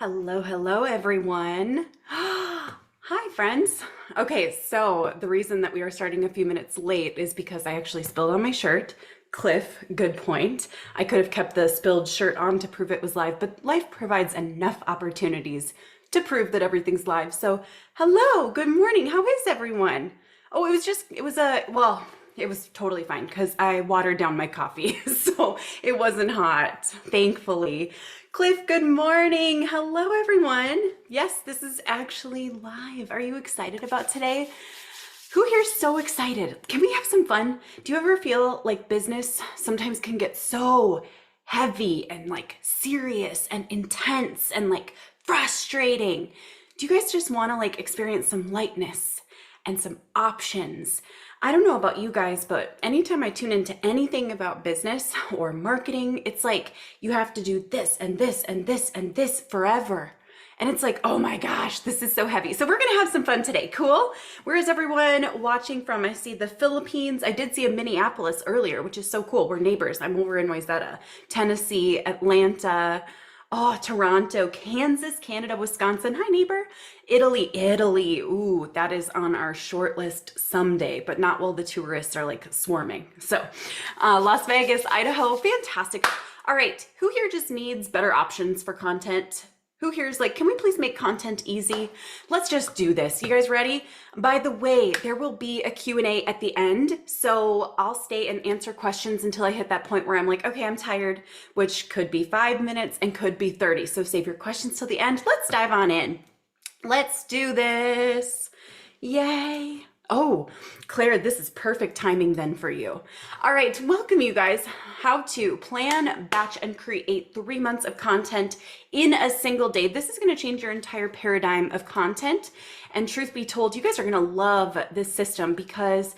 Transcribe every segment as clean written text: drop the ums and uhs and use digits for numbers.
Hello, everyone. Hi, friends. Okay, so the reason that we are starting a few minutes late is because I actually spilled on my shirt. Cliff, good point. I could have kept the spilled shirt on to prove it was live, but life provides enough opportunities to prove that everything's live. So, hello, good morning. How is everyone? Oh, it was totally fine because I watered down my coffee, so it wasn't hot, thankfully. Cliff, good morning. Hello, everyone. Yes, this is actually live. Are you excited about today? Who here's so excited? Can we have some fun? Do you ever feel like business sometimes can get so heavy and like serious and intense and like frustrating? Do you guys just want to like experience some lightness and some options? I don't know about you guys, but anytime I tune into anything about business or marketing, it's like you have to do this and this and this and this forever. And it's like, oh my gosh, this is so heavy. So we're gonna have some fun today. Cool? Where is everyone watching from? I see the Philippines. I did see a Minneapolis earlier, which is so cool. We're neighbors. I'm over in Wayzata, Tennessee, Atlanta, oh, Toronto, Kansas, Canada, Wisconsin. Hi, neighbor. Italy. Ooh, that is on our short list someday, but not while the tourists are like swarming. So, Las Vegas, Idaho, fantastic. All right, who here just needs better options for content? Who here's like, can we please make content easy? Let's just do this. You guys ready? By the way, there will be a Q&A at the end. So I'll stay and answer questions until I hit that point where I'm like, okay, I'm tired, which could be 5 minutes and could be 30. So save your questions till the end. Let's dive on in. Let's do this. Yay. Oh, Claire, this is perfect timing then for you. All right, welcome you guys. How to plan, batch, and create 3 months of content in a single day. This is gonna change your entire paradigm of content. And truth be told, you guys are gonna love this system because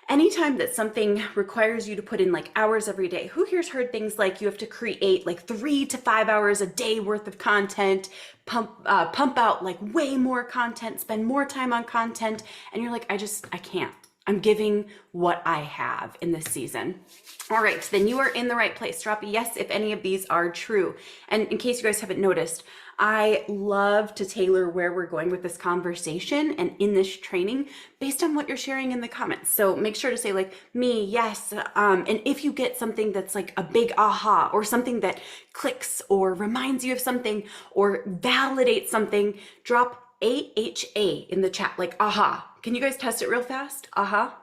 anytime that something requires you to put in like hours every day, who here's heard things like you have to create like 3 to 5 hours a day worth of content, pump out like way more content, spend more time on content, and you're like, I can't. I'm giving what I have in this season. All right, then you are in the right place. Drop a yes if any of these are true. And in case you guys haven't noticed, I love to tailor where we're going with this conversation and in this training based on what you're sharing in the comments. So make sure to say like me, yes. And if you get something that's like a big aha or something that clicks or reminds you of something or validates something, drop AHA in the chat, like aha. Can you guys test it real fast? Aha.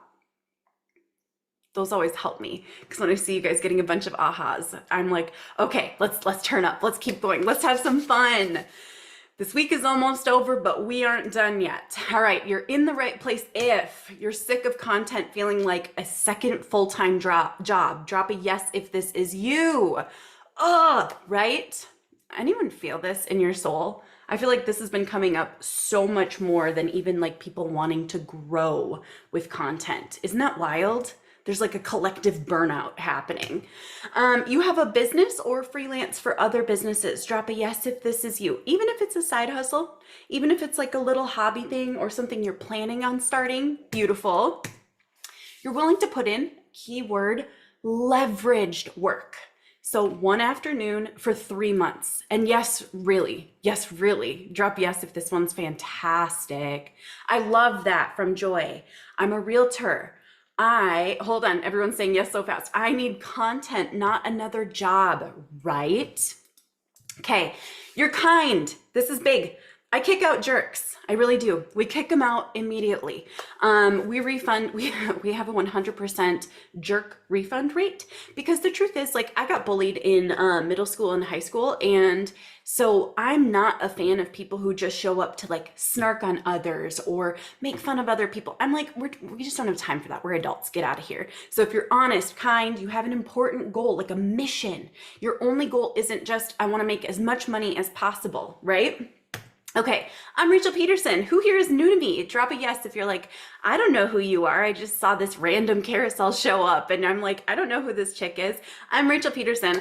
Those always help me because when I see you guys getting a bunch of ahas, I'm like, okay, let's turn up. Let's keep going. Let's have some fun. This week is almost over, but we aren't done yet. All right, you're in the right place if you're sick of content feeling like a second full-time job. Drop a yes if this is you. Right? Anyone feel this in your soul? I feel like this has been coming up so much more than even like people wanting to grow with content. Isn't that wild? There's like a collective burnout happening. You have a business or freelance for other businesses. Drop a yes if this is you. Even if it's a side hustle, even if it's like a little hobby thing or something you're planning on starting, beautiful. You're willing to put in, keyword, leveraged work. So one afternoon for 3 months. And yes, really, drop yes if this one's fantastic. I love that from Joy. I'm a realtor. Hold on, everyone's saying yes so fast. I need content, not another job, right? Okay, you're kind. This is big. I kick out jerks. I really do. We kick them out immediately. We refund, we have a 100% jerk refund rate because the truth is like I got bullied in middle school and high school. And so I'm not a fan of people who just show up to like snark on others or make fun of other people. I'm like, we just don't have time for that. We're adults, get out of here. So if you're honest, kind, you have an important goal, like a mission. Your only goal isn't just, I want to make as much money as possible, right? Okay, I'm Rachel Pedersen. Who here is new to me? Drop a yes if you're like, I don't know who you are. I just saw this random carousel show up and I'm like, I don't know who this chick is. I'm Rachel Pedersen.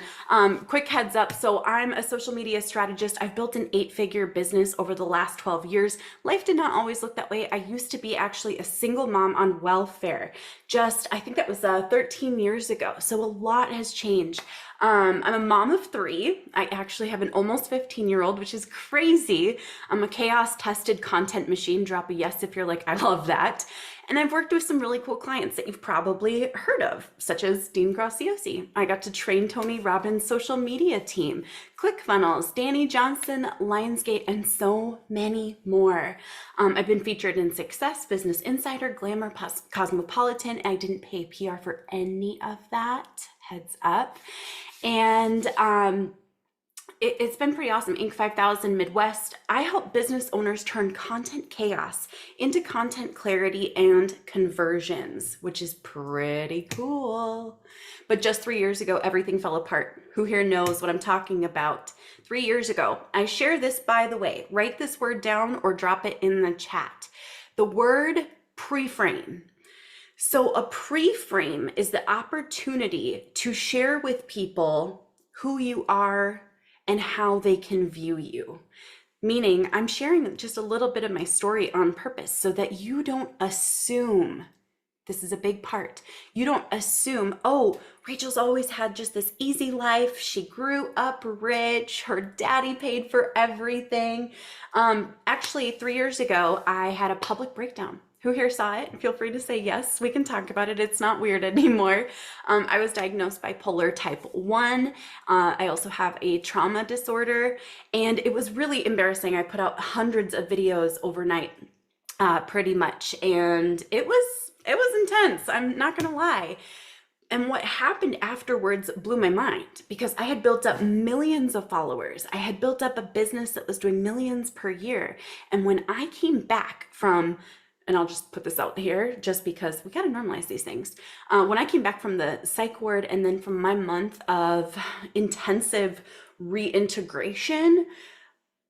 Quick heads up. So I'm a social media strategist. I've built an 8-figure business over the last 12 years. Life did not always look that way. I used to be actually a single mom on welfare. I think that was 13 years ago. So a lot has changed. I'm a mom of 3. I actually have an almost 15-year-old, which is crazy. I'm a chaos tested content machine. Drop a yes if you're like, I love that. And I've worked with some really cool clients that you've probably heard of, such as Dean Graciosi. I got to train Tony Robbins' social media team, ClickFunnels, Danny Johnson, Lionsgate, and so many more. I've been featured in Success, Business Insider, Glamour, Cosmopolitan. I didn't pay PR for any of that, heads up. And it's been pretty awesome. Inc. 5000 Midwest. I help business owners turn content chaos into content clarity and conversions, which is pretty cool. But just 3 years ago, everything fell apart. Who here knows what I'm talking about? 3 years ago, I share this, by the way, write this word down or drop it in the chat. The word pre-frame. So a pre-frame is the opportunity to share with people who you are and how they can view you. Meaning I'm sharing just a little bit of my story on purpose so that you don't assume. This is a big part. You don't assume, oh, Rachel's always had just this easy life. She grew up rich. Her daddy paid for everything. Actually, 3 years ago, I had a public breakdown. Who here saw it? Feel free to say yes. We can talk about it. It's not weird anymore. I was diagnosed bipolar type 1. I also have a trauma disorder, and it was really embarrassing. I put out hundreds of videos overnight, pretty much, and it was intense. I'm not gonna lie. And what happened afterwards blew my mind because I had built up millions of followers. I had built up a business that was doing millions per year. And when I came back from, and I'll just put this out here just because we got to normalize these things. When I came back from the psych ward and then from my month of intensive reintegration,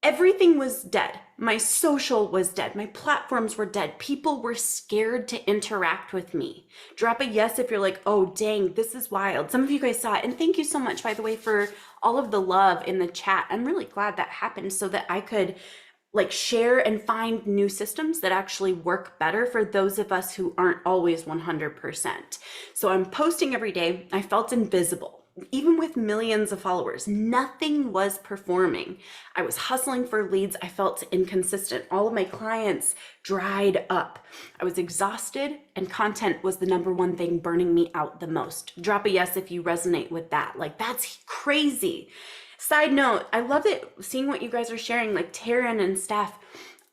everything was dead. My social was dead. My platforms were dead. People were scared to interact with me. Drop a yes if you're like, oh, dang, this is wild. Some of you guys saw it. And thank you so much, by the way, for all of the love in the chat. I'm really glad that happened so that I could share and find new systems that actually work better for those of us who aren't always 100%. So I'm posting every day. I felt invisible. Even with millions of followers, nothing was performing. I was hustling for leads. I felt inconsistent. All of my clients dried up. I was exhausted, and content was the #1 thing burning me out the most. Drop a yes if you resonate with that. That's crazy. Side note, I love it seeing what you guys are sharing, like Taryn and Steph.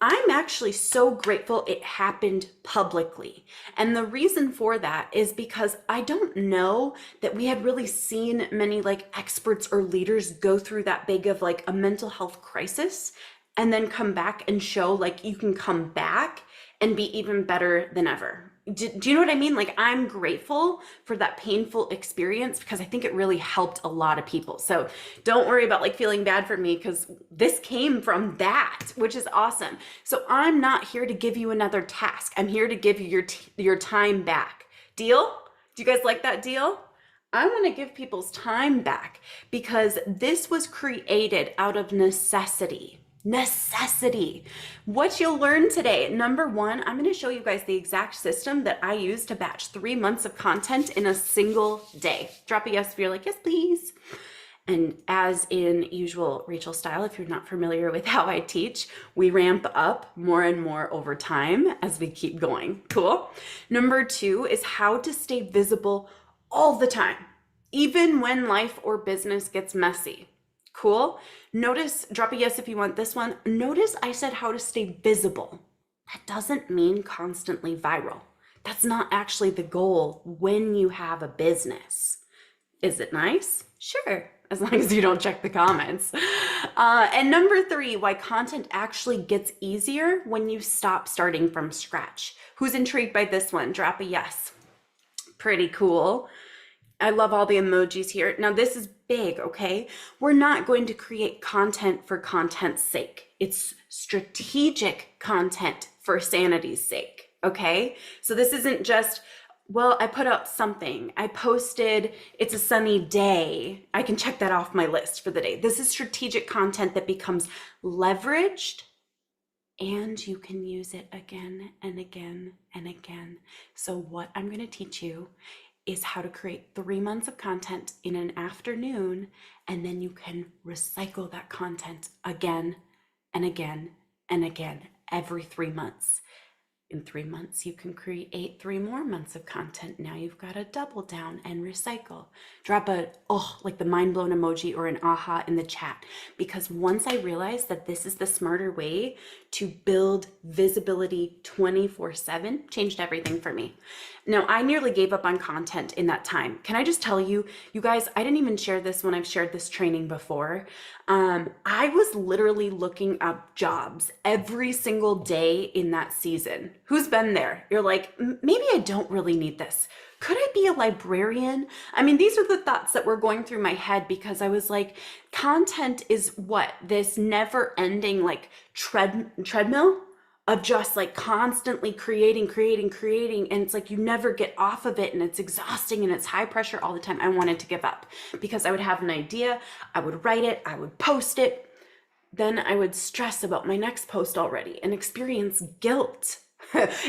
I'm actually so grateful it happened publicly. And the reason for that is because I don't know that we had really seen many experts or leaders go through that big of a mental health crisis and then come back and show you can come back and be even better than ever. Do you know what I mean? I'm grateful for that painful experience because I think it really helped a lot of people. So don't worry about feeling bad for me because this came from that, which is awesome. So I'm not here to give you another task. I'm here to give you your time back. Deal? Do you guys like that deal? I want to give people's time back because this was created out of necessity. What you'll learn today, #1, I'm going to show you guys the exact system that I use to batch 3 months of content in a single day. Drop a yes if you're like, yes, please. And as in usual Rachel style, if you're not familiar with how I teach, we ramp up more and more over time as we keep going. Cool. #2 is how to stay visible all the time, even when life or business gets messy. Cool. Notice, drop a yes if you want this one. Notice I said how to stay visible. That doesn't mean constantly viral. That's not actually the goal when you have a business. Is it nice? Sure, as long as you don't check the comments. And #3, why content actually gets easier when you stop starting from scratch. Who's intrigued by this one? Drop a yes. Pretty cool. I love all the emojis here. Now this is big, okay? We're not going to create content for content's sake. It's strategic content for sanity's sake. Okay. So this isn't just, well, I put up something. I posted, it's a sunny day. I can check that off my list for the day. This is strategic content that becomes leveraged and you can use it again and again and again. So what I'm going to teach you is how to create 3 months of content in an afternoon, and then you can recycle that content again and again and again every 3 months. In 3 months, you can create 3 more months of content. Now you've got to double down and recycle. Drop a, like the mind blown emoji or an aha in the chat. Because once I realized that this is the smarter way to build visibility 24/7, changed everything for me. Now, I nearly gave up on content in that time. Can I just tell you, you guys, I didn't even share this when I've shared this training before. I was literally looking up jobs every single day in that season. Who's been there? You're like, maybe I don't really need this. Could I be a librarian? I mean, these are the thoughts that were going through my head because I was like, content is what? This never ending like treadmill of just like constantly creating. And it's like you never get off of it and it's exhausting and it's high pressure all the time. I wanted to give up because I would have an idea, I would write it, I would post it. Then I would stress about my next post already and experience guilt.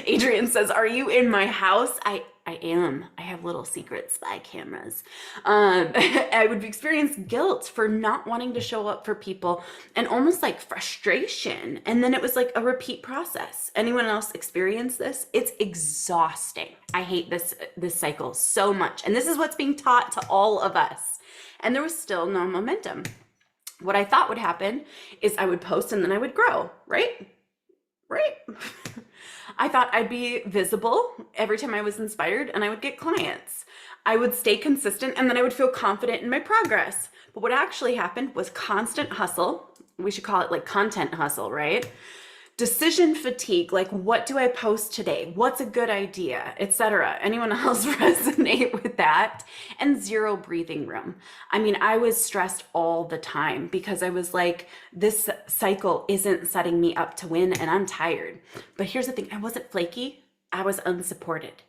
Adrian says, are you in my house? I am. I have little secret spy cameras. I would experience guilt for not wanting to show up for people and almost like frustration. And then it was like a repeat process. Anyone else experience this? It's exhausting. I hate this cycle so much. And this is what's being taught to all of us. And there was still no momentum. What I thought would happen is I would post and then I would grow, right? I thought I'd be visible every time I was inspired and I would get clients. I would stay consistent and then I would feel confident in my progress. But what actually happened was constant hustle. We should call it like content hustle, right? Decision fatigue, like what do I post today? What's a good idea, etc. Anyone else resonate with that? And zero breathing room. I mean, I was stressed all the time because I was like, this cycle isn't setting me up to win and I'm tired. But here's the thing, I wasn't flaky, I was unsupported.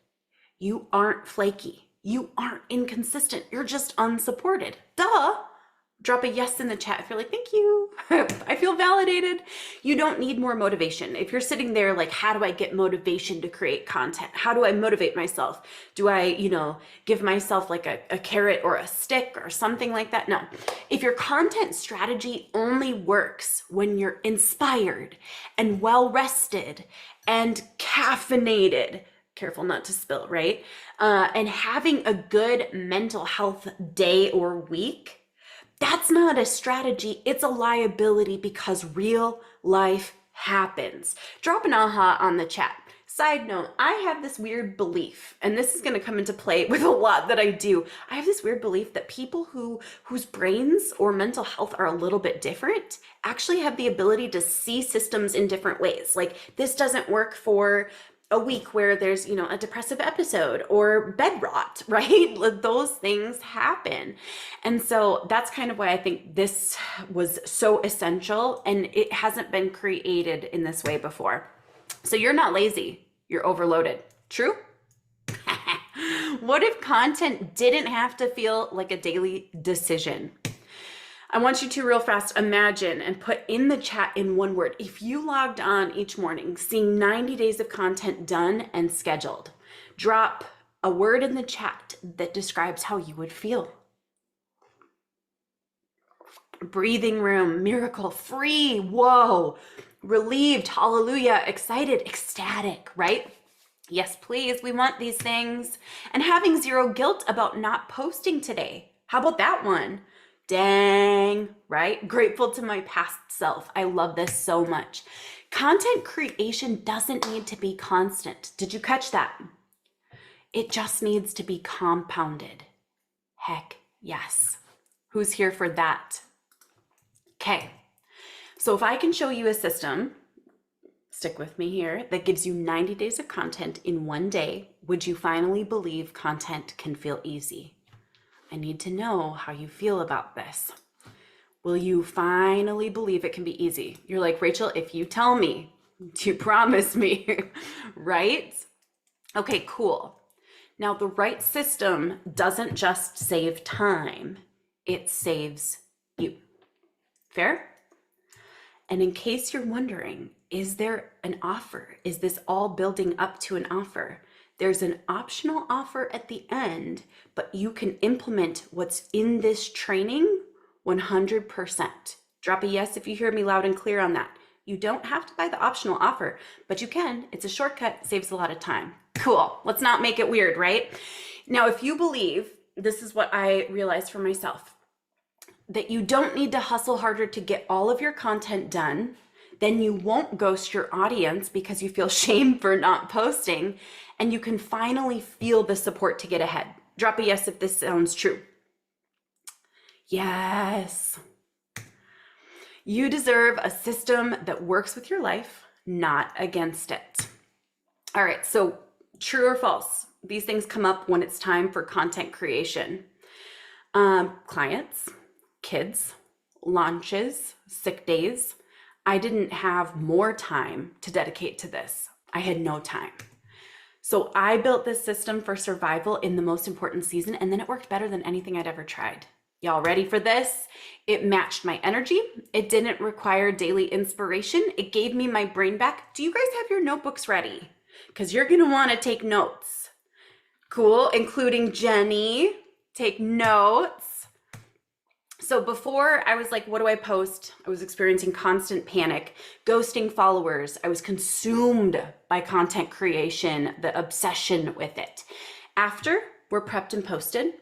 You aren't flaky. You aren't inconsistent. You're just unsupported. Duh. Drop a yes in the chat if you're like, thank you. I feel validated. You don't need more motivation. If you're sitting there like, how do I get motivation to create content? How do I motivate myself? Do I, give myself like a carrot or a stick or something like that? No. If your content strategy only works when you're inspired and well-rested and caffeinated, careful not to spill, right? And having a good mental health day or week, that's not a strategy, it's a liability because real life happens. Drop an aha on the chat. Side note, I have this weird belief, and this is going to come into play with a lot that I do. I have this weird belief that people whose brains or mental health are a little bit different actually have the ability to see systems in different ways. Like this doesn't work for a week where there's, a depressive episode or bed rot, right? Those things happen. And so that's kind of why I think this was so essential and it hasn't been created in this way before. So you're not lazy, you're overloaded. True? What if content didn't have to feel like a daily decision? I want you to real fast imagine and put in the chat in one word. If you logged on each morning, seeing 90 days of content done and scheduled, drop a word in the chat that describes how you would feel. Breathing room, miracle, free, whoa, relieved, hallelujah, excited, ecstatic, right? Yes, please, we want these things. And having zero guilt about not posting today. How about that one? Dang, right? Grateful to my past self. I love this so much. Content creation doesn't need to be constant. Did you catch that? It just needs to be compounded. Heck yes. Who's here for that? Okay. So if I can show you a system, stick with me here, that gives you 90 days of content in one day, would you finally believe content can feel easy? I need to know how you feel about this. Will you finally believe it can be easy? You're like, Rachel, if you tell me Do you promise me? Right? Okay, cool. Now, the right system doesn't just save time, it saves you. Fair? And in case you're wondering, is there an offer? Is this all building up to an offer? There's an optional offer at the end, but you can implement what's in this training 100%. Drop a yes if you hear me loud and clear on that. You don't have to buy the optional offer, but you can. It's a shortcut, saves a lot of time. Cool. Let's not make it weird, right? Now, if you believe, this is what I realized for myself, that you don't need to hustle harder to get all of your content done, then you won't ghost your audience because you feel shame for not posting, and you can finally feel the support to get ahead. Drop a yes if this sounds true. Yes. You deserve a system that works with your life, not against it. All right, so true or false? These things come up when it's time for content creation. Clients, kids, launches, sick days. I didn't have more time to dedicate to this. I had no time. So I built this system for survival in the most important season, and then it worked better than anything I'd ever tried. Y'all ready for this? It matched my energy. It didn't require daily inspiration. It gave me my brain back. Do you guys have your notebooks ready? Because you're gonna wanna take notes. Cool, including Jenny. Take notes. So before I was like, what do I post? I was experiencing constant panic, ghosting followers. I was consumed by content creation, the obsession with it. After we're prepped and posted,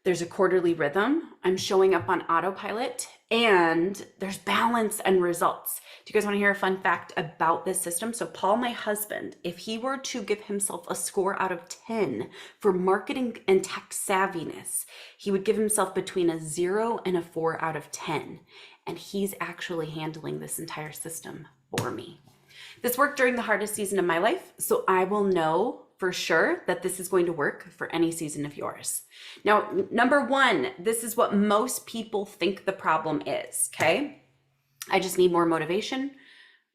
there's a quarterly rhythm. I'm showing up on autopilot, and there's balance and results. Do you guys want to hear a fun fact about this system? So Paul, my husband, if he were to give himself a score out of 10 for marketing and tech savviness, he would give himself between a 0 and a 4 out of 10. And he's actually handling this entire system for me. This worked during the hardest season of my life, so I will know for sure that this is going to work for any season of yours. Now, number one, this is what most people think the problem is, okay? I just need more motivation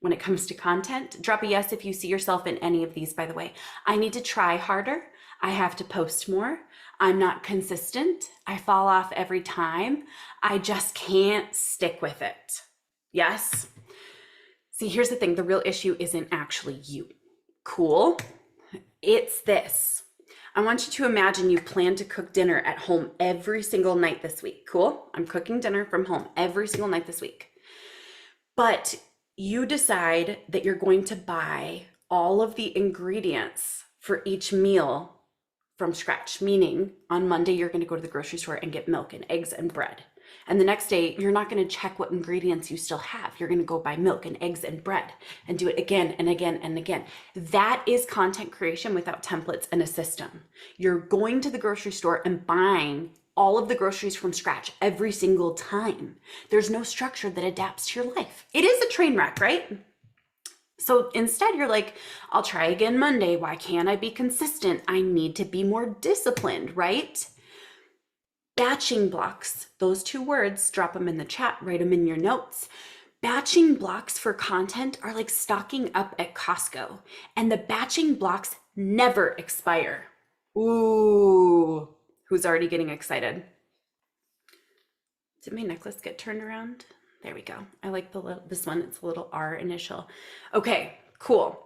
when it comes to content. Drop a yes if you see yourself in any of these, by the way. I need to try harder. I have to post more. I'm not consistent. I fall off every time. I just can't stick with it. Yes? See, here's the thing. The real issue isn't actually you. Cool? It's this. I want you to imagine you plan to cook dinner at home every single night this week. Cool? I'm cooking dinner from home every single night this week. But you decide that you're going to buy all of the ingredients for each meal from scratch, meaning on Monday, you're going to go to the grocery store and get milk and eggs and bread. And the next day, you're not going to check what ingredients you still have. You're going to go buy milk and eggs and bread and do it again and again and again. That is content creation without templates and a system. You're going to the grocery store and buying all of the groceries from scratch every single time. There's no structure that adapts to your life. It is a train wreck, right? So instead, you're like, I'll try again Monday. Why can't I be consistent? I need to be more disciplined, right? Batching blocks, those two words, drop them in the chat, write them in your notes. Batching blocks for content are like stocking up at Costco, and the batching blocks never expire. Ooh, who's already getting excited? Did my necklace get turned around? There we go. I like this one. It's a little R initial. Okay, cool.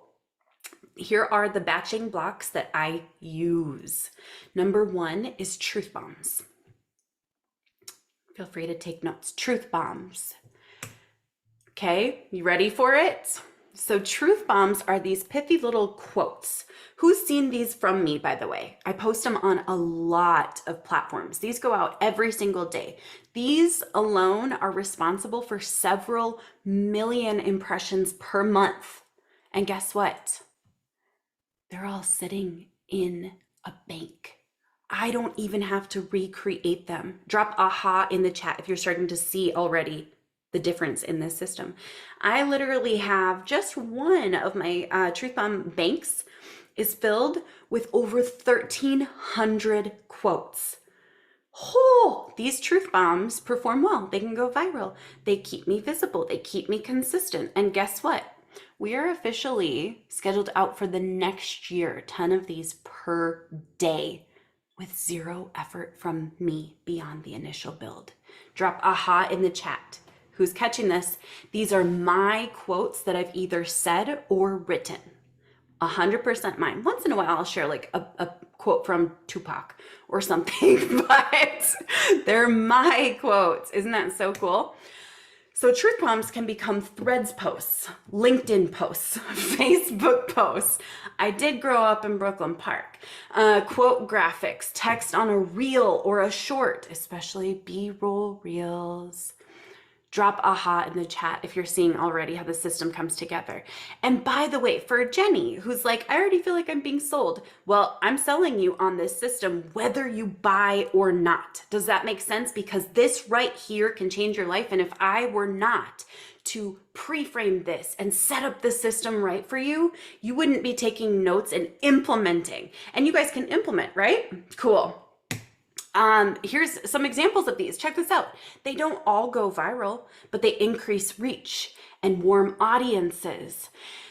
Here are the batching blocks that I use. Number one is truth bombs. Feel free to take notes. Truth bombs. Okay, you ready for it? So truth bombs are these pithy little quotes. Who's seen these from me, by the way? I post them on a lot of platforms. These go out every single day. These alone are responsible for several million impressions per month. And guess what? They're all sitting in a bank. I don't even have to recreate them. Drop aha in the chat if you're starting to see already the difference in this system. I literally have just one of my Truth Bomb banks is filled with over 1,300 quotes. Oh, these truth bombs perform well. They can go viral. They keep me visible. They keep me consistent. And guess what? We are officially scheduled out for the next year, 10 of these per day, with zero effort from me beyond the initial build. Drop aha in the chat. Who's catching this? These are my quotes that I've either said or written. 100% mine. Once in a while, I'll share like a quote from Tupac or something, but they're my quotes. Isn't that so cool? So truth bombs can become threads posts, LinkedIn posts, Facebook posts. I did grow up in Brooklyn Park. Quote graphics, text on a reel or a short, especially B-roll reels. Drop aha in the chat if you're seeing already how the system comes together. And by the way, for Jenny, who's like, I already feel like I'm being sold. Well, I'm selling you on this system, whether you buy or not. Does that make sense? Because this right here can change your life. And if I were not to pre-frame this and set up the system right for you, you wouldn't be taking notes and implementing. And you guys can implement, right? Cool. Here's some examples of these. Check this out. They don't all go viral, but they increase reach and warm audiences.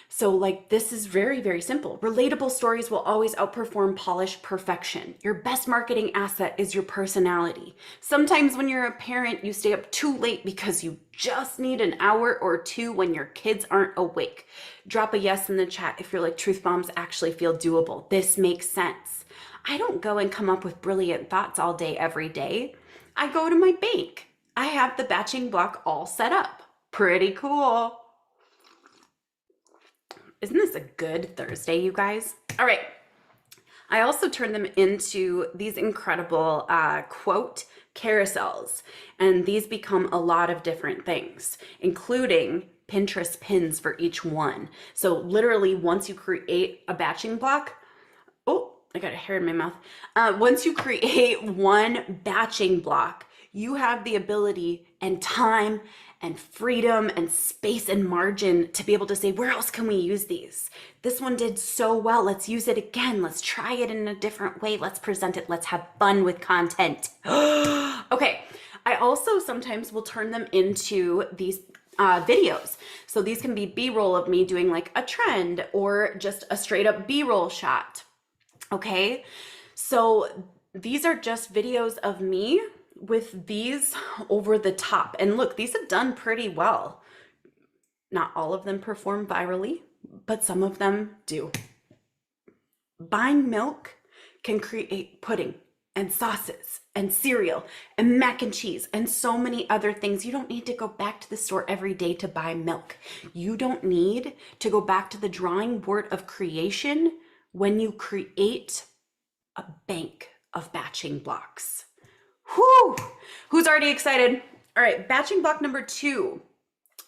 So like this is very, very simple. Relatable stories will always outperform polished perfection. Your best marketing asset is your personality. Sometimes when you're a parent, you stay up too late because you just need an hour or two when your kids aren't awake. Drop a yes in the chat if you're like, truth bombs actually feel doable. This makes sense. I don't go and come up with brilliant thoughts all day, every day. I go to my bank. I have the batching block all set up. Pretty cool. Isn't this a good Thursday, you guys? All right. I also turn them into these incredible quote carousels. And these become a lot of different things, including Pinterest pins for each one. So literally once you create a batching block, I got a hair in my mouth. Once you create one batching block, you have the ability and time and freedom and space and margin to be able to say, where else can we use these? This one did so well. Let's use it again. Let's try it in a different way. Let's present it. Let's have fun with content. Okay. I also sometimes will turn them into these videos. So these can be B-roll of me doing like a trend or just a straight up B-roll shot. Okay, so these are just videos of me with these over the top. And look, these have done pretty well. Not all of them perform virally, but some of them do. Buying milk can create pudding and sauces and cereal and mac and cheese and so many other things. You don't need to go back to the store every day to buy milk. You don't need to go back to the drawing board of creation when you create a bank of batching blocks. Whew! Who's already excited? All right, batching block number 2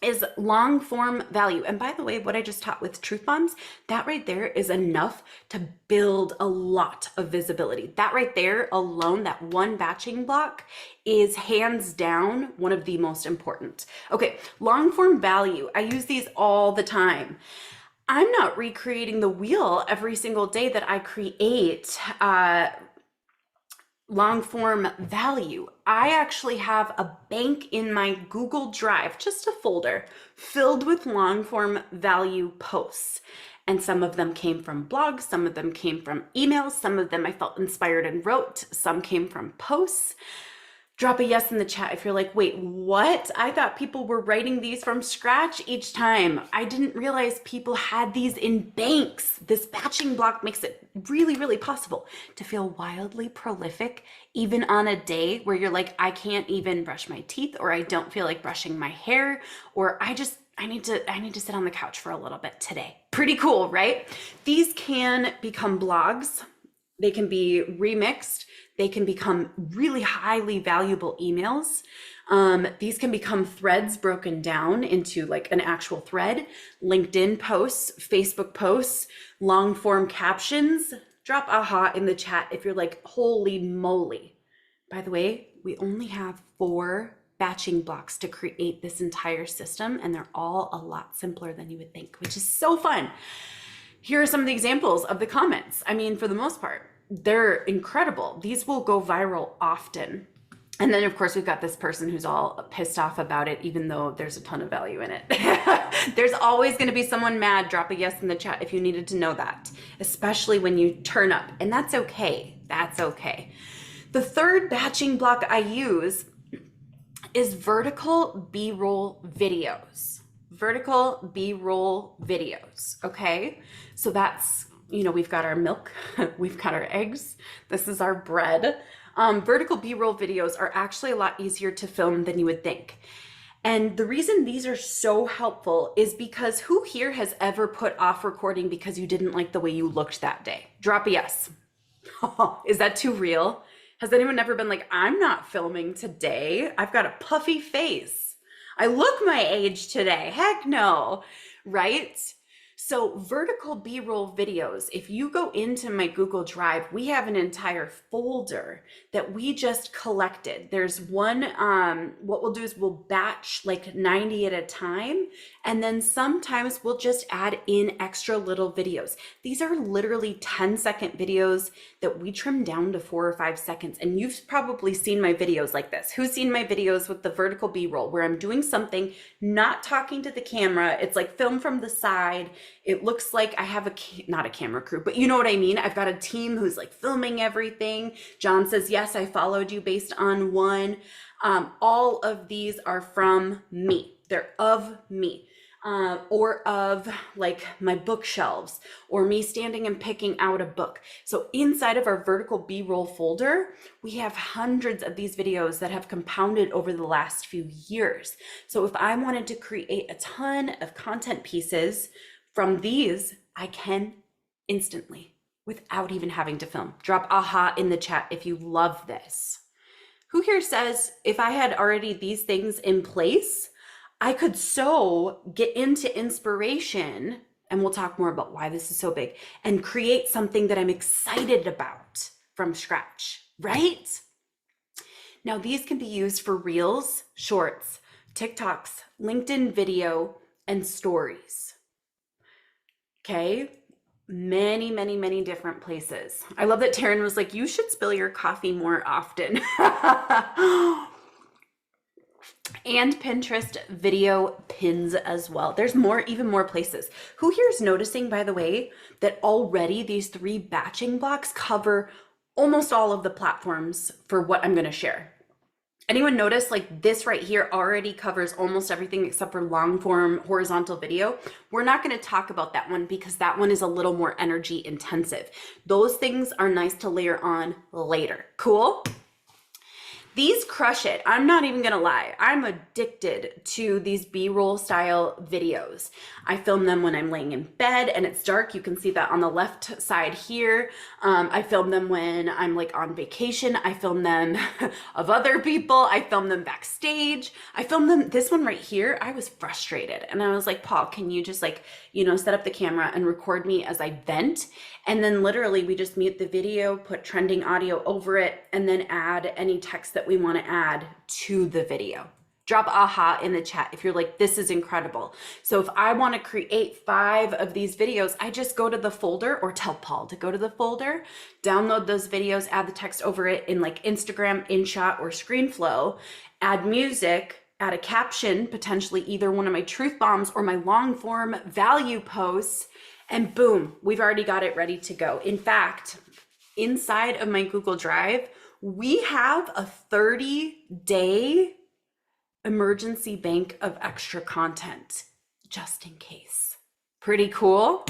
is long form value. And by the way, what I just taught with truth bombs, that right there is enough to build a lot of visibility. That right there alone, that one batching block is hands down one of the most important. Okay, long form value. I use these all the time. I'm not recreating the wheel every single day that I create long form value. I actually have a bank in my Google Drive, just a folder filled with long form value posts. And some of them came from blogs, some of them came from emails, some of them I felt inspired and wrote, some came from posts. Drop a yes in the chat if you're like, wait, what? I thought people were writing these from scratch each time. I didn't realize people had these in banks. This batching block makes it really, really possible to feel wildly prolific, even on a day where you're like, I can't even brush my teeth, or I don't feel like brushing my hair, or I need to sit on the couch for a little bit today. Pretty cool, right? These can become blogs. They can be remixed. They can become really highly valuable emails. These can become threads broken down into like an actual thread, LinkedIn posts, Facebook posts, long form captions. Drop aha in the chat if you're like, holy moly. By the way, we only have 4 batching blocks to create this entire system, and they're all a lot simpler than you would think, which is so fun. Here are some of the examples of the comments. I mean, for the most part, they're incredible. These will go viral often. And then, of course, we've got this person who's all pissed off about it, even though there's a ton of value in it. There's always going to be someone mad. Drop a yes in the chat if you needed to know that, especially when you turn up. And that's okay. That's okay. The third batching block I use is vertical B-roll videos. Vertical B-roll videos, okay? So that's, we've got our milk, we've got our eggs, this is our bread. Vertical B-roll videos are actually a lot easier to film than you would think. And the reason these are so helpful is because who here has ever put off recording because you didn't like the way you looked that day? Drop a yes. Is that too real? Has anyone ever been like, I'm not filming today. I've got a puffy face. I look my age today. Heck no, right? So vertical B-roll videos, if you go into my Google Drive, we have an entire folder that we just collected. There's one, what we'll do is we'll batch like 90 at a time. And then sometimes we'll just add in extra little videos. These are literally 10-second videos that we trim down to 4 or 5 seconds. And you've probably seen my videos like this. Who's seen my videos with the vertical B-roll where I'm doing something, not talking to the camera. It's like film from the side. It looks like I have not a camera crew, but you know what I mean? I've got a team who's like filming everything. John says, yes, I followed you based on one. All of these are from me. They're of me. Or of like my bookshelves or me standing and picking out a book. So inside of our vertical B-roll folder, we have hundreds of these videos that have compounded over the last few years. So if I wanted to create a ton of content pieces from these, I can instantly without even having to film. Drop aha in the chat if you love this. Who here says if I had already these things in place, I could so get into inspiration, and we'll talk more about why this is so big, and create something that I'm excited about from scratch, right? Now, these can be used for Reels, Shorts, TikToks, LinkedIn video, and stories. Okay, many, many, many different places. I love that Taryn was like, you should spill your coffee more often. And Pinterest video pins as well. There's even more places. Who here is noticing, by the way, that already these 3 batching blocks cover almost all of the platforms for what I'm going to share? Anyone notice like this right here already covers almost everything except for long form horizontal video? We're not going to talk about that one because that one is a little more energy intensive. Those things are nice to layer on later. Cool? These crush it. I'm not even gonna lie. I'm addicted to these B-roll style videos. I film them when I'm laying in bed and it's dark. You can see that on the left side here. I film them when I'm like on vacation. I film them of other people. I film them backstage. I film them, this one right here, I was frustrated. And I was like, Paul, can you just like, set up the camera and record me as I vent? And then literally we just mute the video, put trending audio over it, and then add any text that we want to add to the video. Drop aha in the chat if you're like, this is incredible. So if I want to create 5 of these videos, I just go to the folder or tell Paul to go to the folder, download those videos, add the text over it in like Instagram, InShot, or ScreenFlow, add music, add a caption, potentially either one of my truth bombs or my long form value posts, and boom, we've already got it ready to go. In fact, inside of my Google Drive, we have a 30-day emergency bank of extra content, just in case. Pretty cool.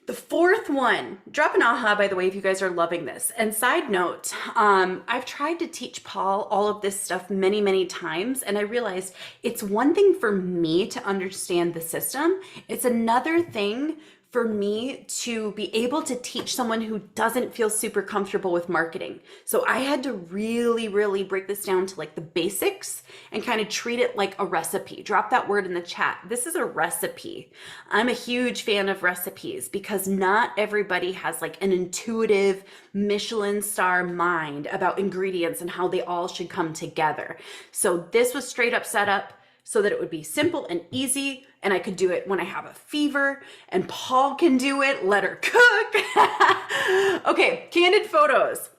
The fourth one, drop an aha, by the way, if you guys are loving this. And side note, I've tried to teach Paul all of this stuff many, many times, and I realized it's one thing for me to understand the system. It's another thing for me to be able to teach someone who doesn't feel super comfortable with marketing. So I had to really, really break this down to like the basics and kind of treat it like a recipe. Drop that word in the chat. This is a recipe. I'm a huge fan of recipes because not everybody has like an intuitive Michelin star mind about ingredients and how they all should come together. So this was straight up set up so that it would be simple and easy, and I could do it when I have a fever, and Paul can do it, let her cook. Okay, candid photos.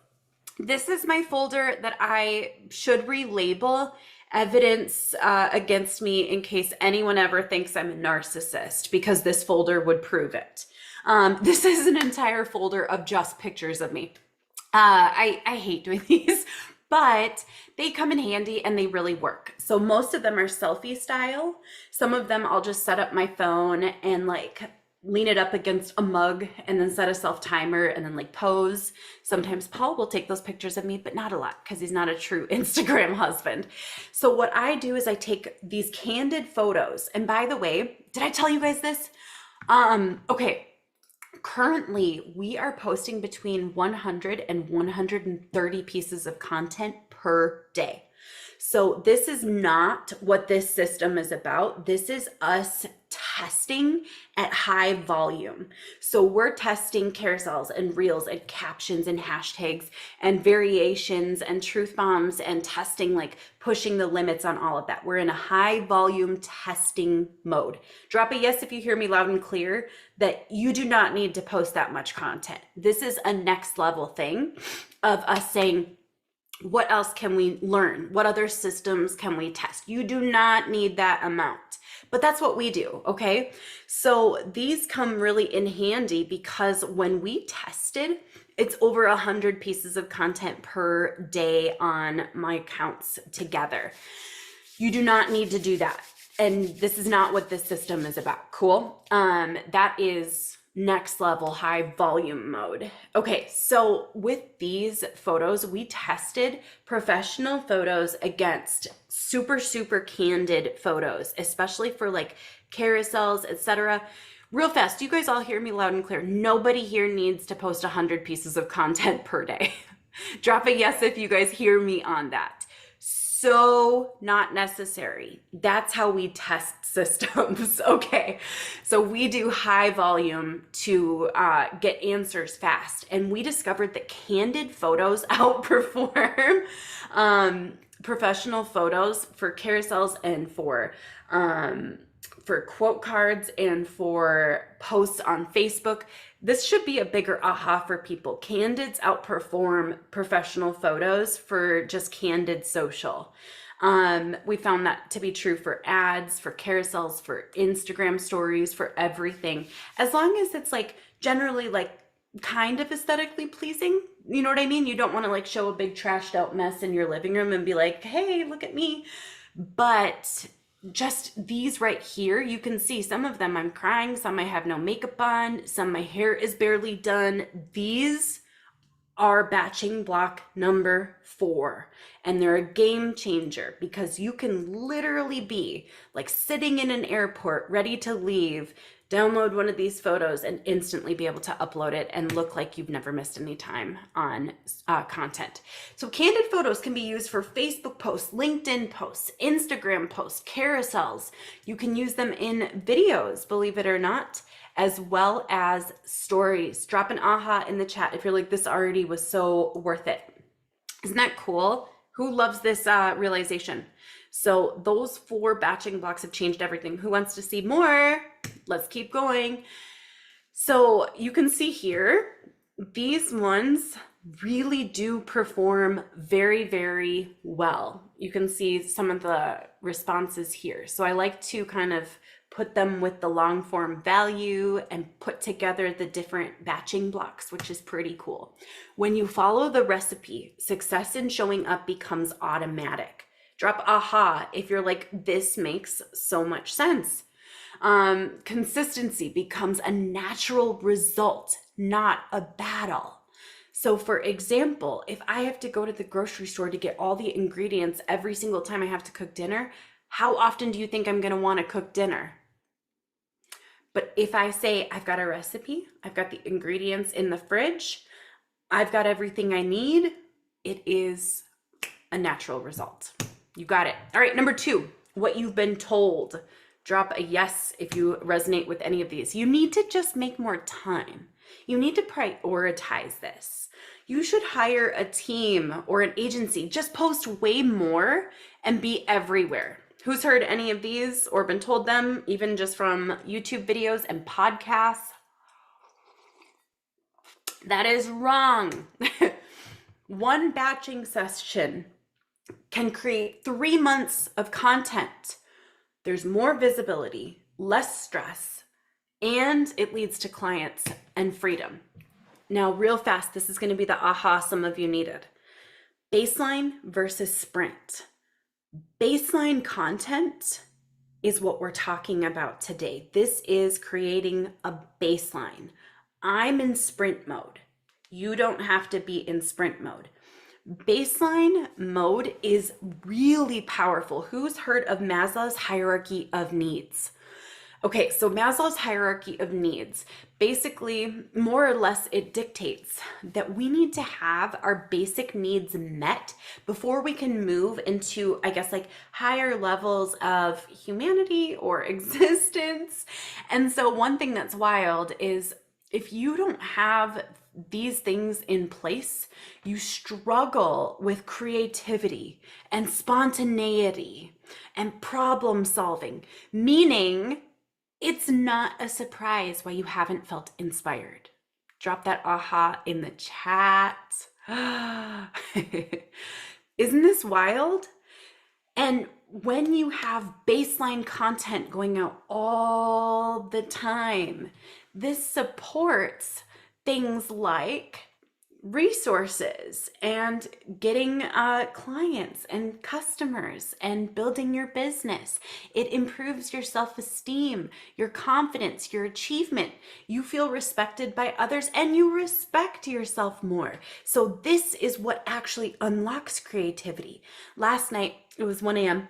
This is my folder that I should relabel evidence against me in case anyone ever thinks I'm a narcissist, because this folder would prove it. This is an entire folder of just pictures of me. I hate doing these, but they come in handy and they really work. So most of them are selfie style. Some of them I'll just set up my phone and like lean it up against a mug and then set a self timer and then like pose. Sometimes Paul will take those pictures of me, but not a lot because he's not a true Instagram husband. So what I do is I take these candid photos. And by the way, did I tell you guys this? Okay. Currently, we are posting between 100 and 130 pieces of content per day. So this is not what this system is about. This is us testing at high volume. So we're testing carousels and reels and captions and hashtags and variations and truth bombs and testing, like pushing the limits on all of that. We're in a high volume testing mode. Drop a yes if you hear me loud and clear that you do not need to post that much content. This is a next level thing of us saying, what else can we learn? What other systems can we test? You do not need that amount, but that's what we do, okay? So these come really in handy because when we tested, it's over 100 pieces of content per day on my accounts together. You do not need to do that. And this is not what this system is about, cool? That is next level high volume mode. Okay, so with these photos, we tested professional photos against super candid photos, especially for like carousels, etc. Real fast, you guys all hear me loud and clear. Nobody here needs to post 100 pieces of content per day. Drop a yes if you guys hear me on that. So not necessary. That's how we test systems. Okay, so we do high volume to get answers fast, and we discovered that candid photos outperform professional photos for carousels and for quote cards and for posts on Facebook. This should be a bigger aha for people. Candids outperform professional photos for just candid social. We found that to be true for ads, for carousels, for Instagram stories, for everything. As long as it's like generally like kind of aesthetically pleasing, you know what I mean? You don't want to like show a big trashed out mess in your living room and be like, hey, look at me. But just these right here, you can see some of them I'm crying, some I have no makeup on, some my hair is barely done. These are batching block number 4, and they're a game changer because you can literally be like sitting in an airport ready to leave, download one of these photos and instantly be able to upload it and look like you've never missed any time on content. So candid photos can be used for Facebook posts, LinkedIn posts, Instagram posts, carousels. You can use them in videos, believe it or not, as well as stories. Drop an aha in the chat if you're like, this already was so worth it. Isn't that cool? Who loves this realization? So those 4 batching blocks have changed everything. Who wants to see more? Let's keep going. So you can see here, these ones really do perform very well. You can see some of the responses here. So I like to kind of put them with the long form value and put together the different batching blocks, which is pretty cool. When you follow the recipe, success in showing up becomes automatic. Drop aha if you're like, this makes so much sense. Consistency becomes a natural result, not a battle. So for example, if I have to go to the grocery store to get all the ingredients every single time I have to cook dinner, how often do you think I'm going to want to cook dinner? But if I say, I've got a recipe, I've got the ingredients in the fridge, I've got everything I need, it is a natural result. You got it. All right, number 2, what you've been told. Drop a yes if you resonate with any of these. You need to just make more time. You need to prioritize this. You should hire a team or an agency. Just post way more and be everywhere. Who's heard any of these or been told them, even just from YouTube videos and podcasts? That is wrong. One batching session can create 3 months of content. There's more visibility, less stress, and it leads to clients and freedom. Now, real fast, this is going to be the aha some of you needed. Baseline versus sprint. Baseline content is what we're talking about today. This is creating a baseline. I'm in sprint mode. You don't have to be in sprint mode. Baseline mode is really powerful. Who's heard of Maslow's hierarchy of needs? Okay, so Maslow's hierarchy of needs, basically, more or less, it dictates that we need to have our basic needs met before we can move into, I guess, like higher levels of humanity or existence. And so one thing that's wild is if you don't have these things in place, you struggle with creativity and spontaneity and problem solving, meaning it's not a surprise why you haven't felt inspired. Drop that aha in the chat. Isn't this wild? And when you have baseline content going out all the time, this supports things like resources and getting clients and customers and building your business. It improves your self-esteem, your confidence, your achievement. You feel respected by others and you respect yourself more. So this is what actually unlocks creativity. Last night, it was 1 a.m.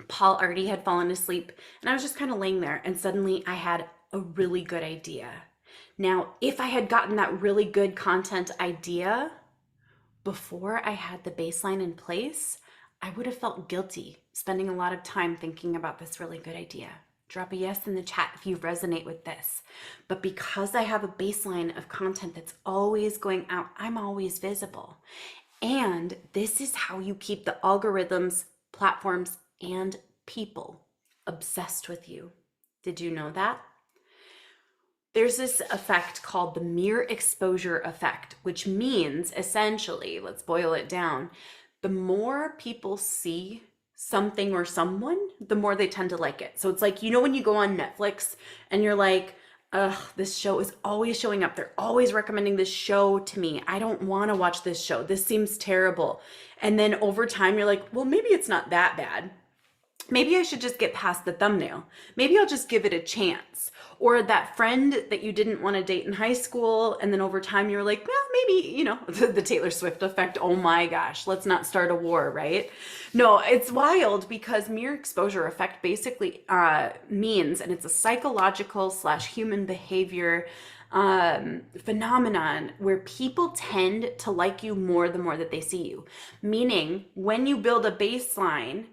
Paul already had fallen asleep and I was just kind of laying there and suddenly I had a really good idea. Now, if I had gotten that really good content idea before I had the baseline in place, I would have felt guilty spending a lot of time thinking about this really good idea. Drop a yes in the chat if you resonate with this. But because I have a baseline of content that's always going out, I'm always visible. And this is how you keep the algorithms, platforms, and people obsessed with you. Did you know that? There's this effect called the mere exposure effect, which means essentially, let's boil it down, the more people see something or someone, the more they tend to like it. So it's like, you know, when you go on Netflix and you're like, ugh, this show is always showing up. They're always recommending this show to me. I don't want to watch this show. This seems terrible. And then over time, you're like, well, maybe it's not that bad. Maybe I should just get past the thumbnail. Maybe I'll just give it a chance. Or that friend that you didn't want to date in high school, and then over time you're like, well, maybe, you know, the Taylor Swift effect. Oh my gosh, let's not start a war, right? No, it's wild because mere exposure effect basically means, and it's a psychological / human behavior phenomenon where people tend to like you more the more that they see you. Meaning, when you build a baseline,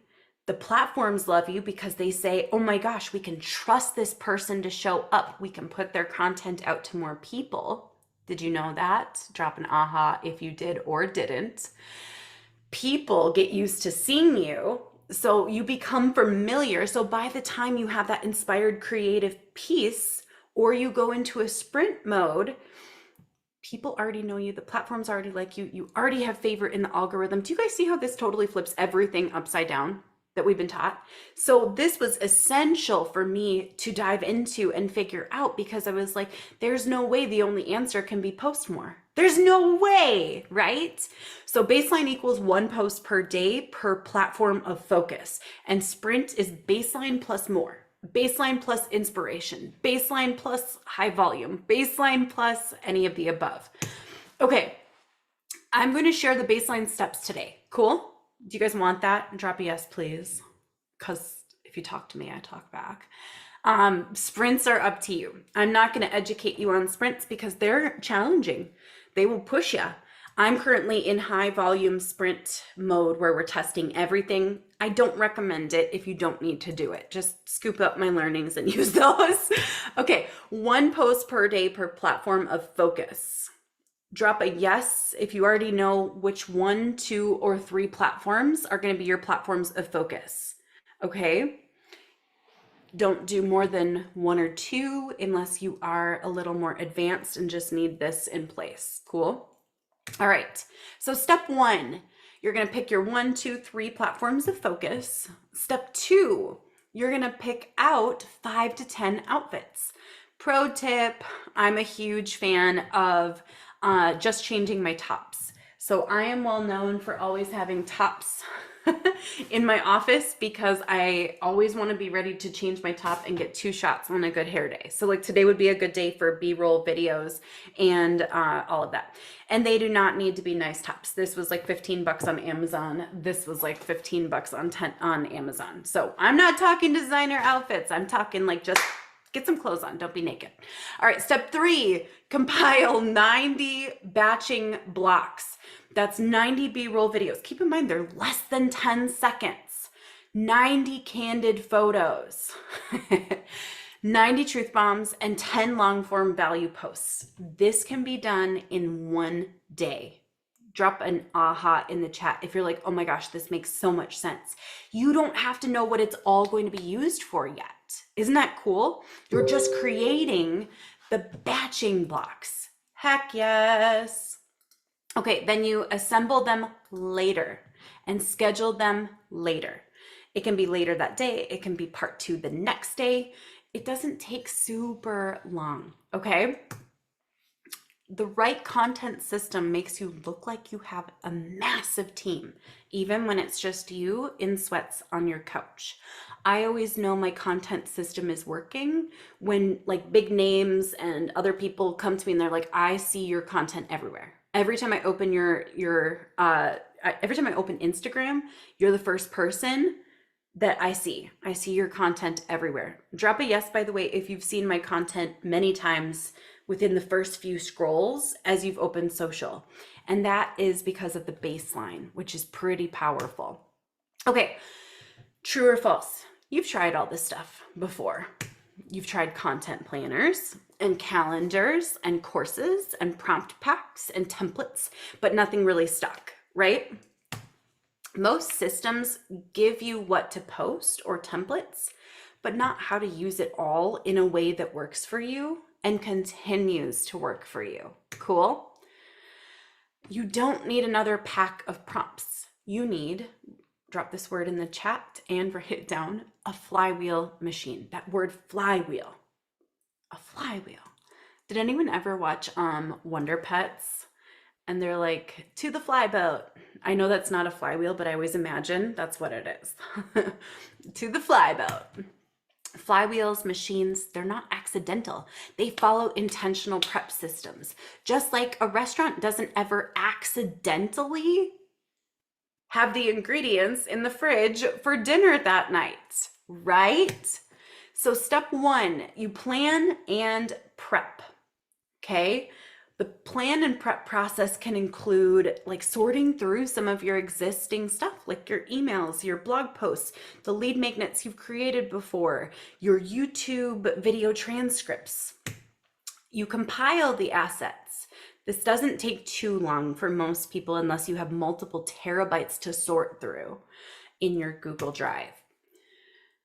the platforms love you because they say, oh my gosh, we can trust this person to show up. We can put their content out to more people. Did you know that? Drop an aha if you did or didn't. People get used to seeing you, so you become familiar. So by the time you have that inspired creative piece or you go into a sprint mode, people already know you. The platforms already like you. You already have favor in the algorithm. Do you guys see how this totally flips everything upside down that we've been taught? So this was essential for me to dive into and figure out because I was like, there's no way the only answer can be post more. There's no way, right? So baseline equals 1 post per day per platform of focus. And sprint is baseline plus more. Baseline plus inspiration. Baseline plus high volume. Baseline plus any of the above. Okay, I'm going to share the baseline steps today. Cool? Do you guys want that? Drop a yes, please. Because if you talk to me, I talk back. Sprints are up to you. I'm not going to educate you on sprints because they're challenging. They will push you. I'm currently in high volume sprint mode where we're testing everything. I don't recommend it if you don't need to do it. Just scoop up my learnings and use those. Okay, 1 post per day per platform of focus. Drop a yes if you already know which 1, 2, or 3 platforms are going to be your platforms of focus. Okay? Don't do more than 1 or 2 unless you are a little more advanced and just need this in place. Cool? All right. So step one, you're going to pick your 1, 2, 3 platforms of focus. Step two, you're going to pick out 5 to 10 outfits. Pro tip, I'm a huge fan of just changing my tops. So I am well known for always having tops in my office because I always want to be ready to change my top and get 2 shots on a good hair day. So like today would be a good day for B-roll videos and all of that. And they do not need to be nice tops. This was like 15 bucks on Amazon. This was like 15 bucks on Amazon. So I'm not talking designer outfits. I'm talking like just get some clothes on. Don't be naked. All right. Step 3, compile 90 batching blocks. That's 90 B-roll videos. Keep in mind, they're less than 10 seconds. 90 candid photos, 90 truth bombs, and 10 long form value posts. This can be done in one day. Drop an aha in the chat if you're like, oh my gosh, this makes so much sense. You don't have to know what it's all going to be used for yet. Isn't that cool? You're just creating the batching blocks. Heck yes. Okay, then you assemble them later and schedule them later. It can be later that day. It can be part 2 the next day. It doesn't take super long, okay? The right content system makes you look like you have a massive team, even when it's just you in sweats on your couch. I always know my content system is working when like big names and other people come to me and they're like, I see your content everywhere. Every time I open every time I open Instagram, you're the first person that I see. I see your content everywhere. Drop a yes, by the way, if you've seen my content many times within the first few scrolls as you've opened social. And that is because of the baseline, which is pretty powerful. Okay, true or false? You've tried all this stuff before. You've tried content planners and calendars and courses and prompt packs and templates, but nothing really stuck, right? Most systems give you what to post or templates, but not how to use it all in a way that works for you and continues to work for you. Cool? You don't need another pack of prompts. You need, drop this word in the chat and write it down, a flywheel machine. That word flywheel. A flywheel. Did anyone ever watch Wonder Pets? And they're like, to the fly boat. I know that's not a flywheel, but I always imagine that's what it is. To the fly boat. Flywheels, machines, they're not accidental. They follow intentional prep systems. Just like a restaurant doesn't ever accidentally have the ingredients in the fridge for dinner that night, right? So step 1, you plan and prep, okay? The plan and prep process can include like sorting through some of your existing stuff, like your emails, your blog posts, the lead magnets you've created before, your YouTube video transcripts. You compile the assets. This doesn't take too long for most people unless you have multiple terabytes to sort through in your Google Drive.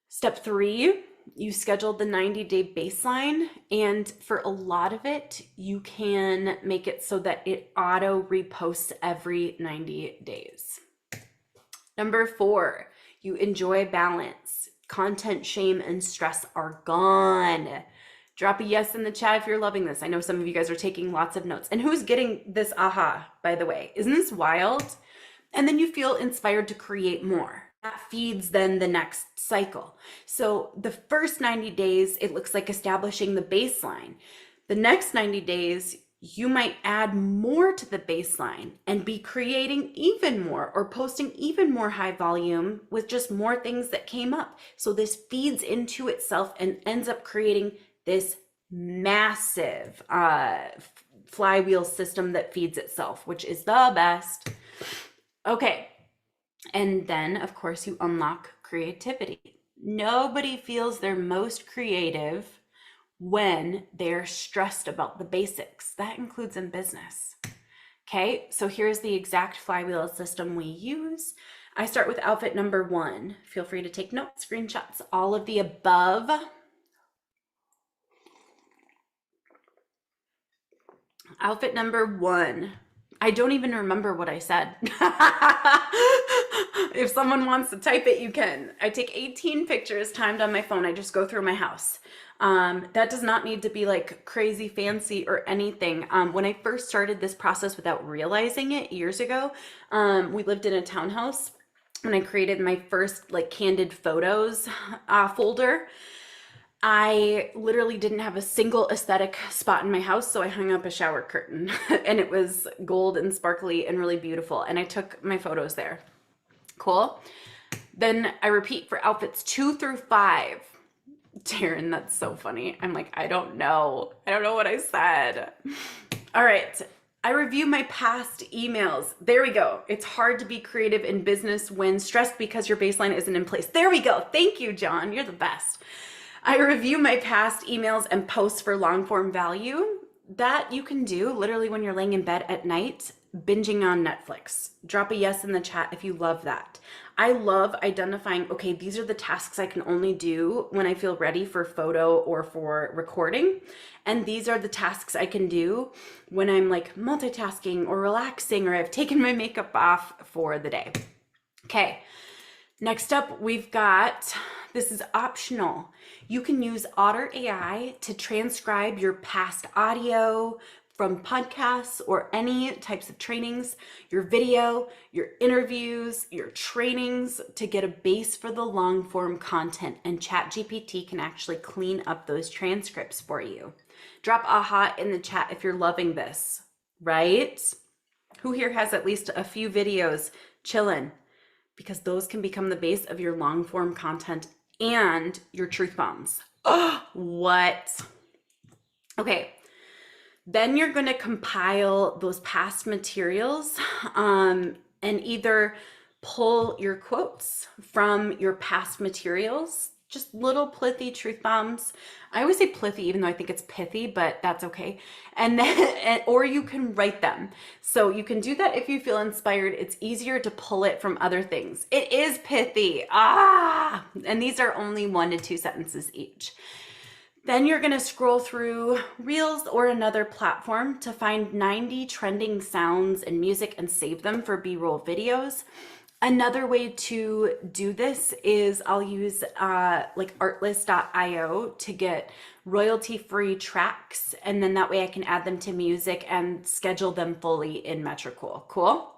Step 3, you scheduled the 90-day baseline, and for a lot of it, you can make it so that it auto reposts every 90 days. Number 4, you enjoy balance. Content shame and stress are gone. Drop a yes in the chat if you're loving this. I know some of you guys are taking lots of notes. And who's getting this aha, by the way? Isn't this wild? And then you feel inspired to create more. That feeds then the next cycle. So the first 90 days, it looks like establishing the baseline. The next 90 days, you might add more to the baseline and be creating even more or posting even more high volume with just more things that came up. So this feeds into itself and ends up creating this massive flywheel system that feeds itself, which is the best. Okay. And then, of course, you unlock creativity. Nobody feels they're most creative when they're stressed about the basics. That includes in business. Okay, so here's the exact flywheel system we use. I start with outfit number 1. Feel free to take notes, screenshots, all of the above. Outfit number 1. I don't even remember what I said. If someone wants to type it, you can. I take 18 pictures timed on my phone. I just go through my house. That does not need to be like crazy fancy or anything. When I first started this process without realizing it years ago, we lived in a townhouse when I created my first like candid photos folder. I literally didn't have a single aesthetic spot in my house, so I hung up a shower curtain and it was gold and sparkly and really beautiful. And I took my photos there. Cool. Then I repeat for outfits 2 through 5. Taryn, that's so funny. I'm like, I don't know. I don't know what I said. All right. I review my past emails. There we go. It's hard to be creative in business when stressed because your baseline isn't in place. There we go. Thank you, John. You're the best. I review my past emails and posts for long form value. That you can do literally when you're laying in bed at night, binging on Netflix. Drop a yes in the chat if you love that. I love identifying, okay, these are the tasks I can only do when I feel ready for photo or for recording. And these are the tasks I can do when I'm like multitasking or relaxing or I've taken my makeup off for the day. Okay. Next up, we've got, this is optional. You can use Otter AI to transcribe your past audio from podcasts or any types of trainings, your video, your interviews, your trainings to get a base for the long form content, and ChatGPT can actually clean up those transcripts for you. Drop aha in the chat if you're loving this, right? Who here has at least a few videos chilling? Because those can become the base of your long form content and your truth bombs. Oh, what? Okay. Then you're going to compile those past materials and either pull your quotes from your past materials, just little plithy truth bombs. I always say plithy, even though I think it's pithy, but that's okay. And then, or you can write them. So you can do that if you feel inspired. It's easier to pull it from other things. It is pithy. And these are only 1 to 2 sentences each. Then you're going to scroll through Reels or another platform to find 90 trending sounds and music and save them for B-roll videos. Another way to do this is I'll use like artlist.io to get royalty-free tracks, and then that way I can add them to music and schedule them fully in Metricool. Cool?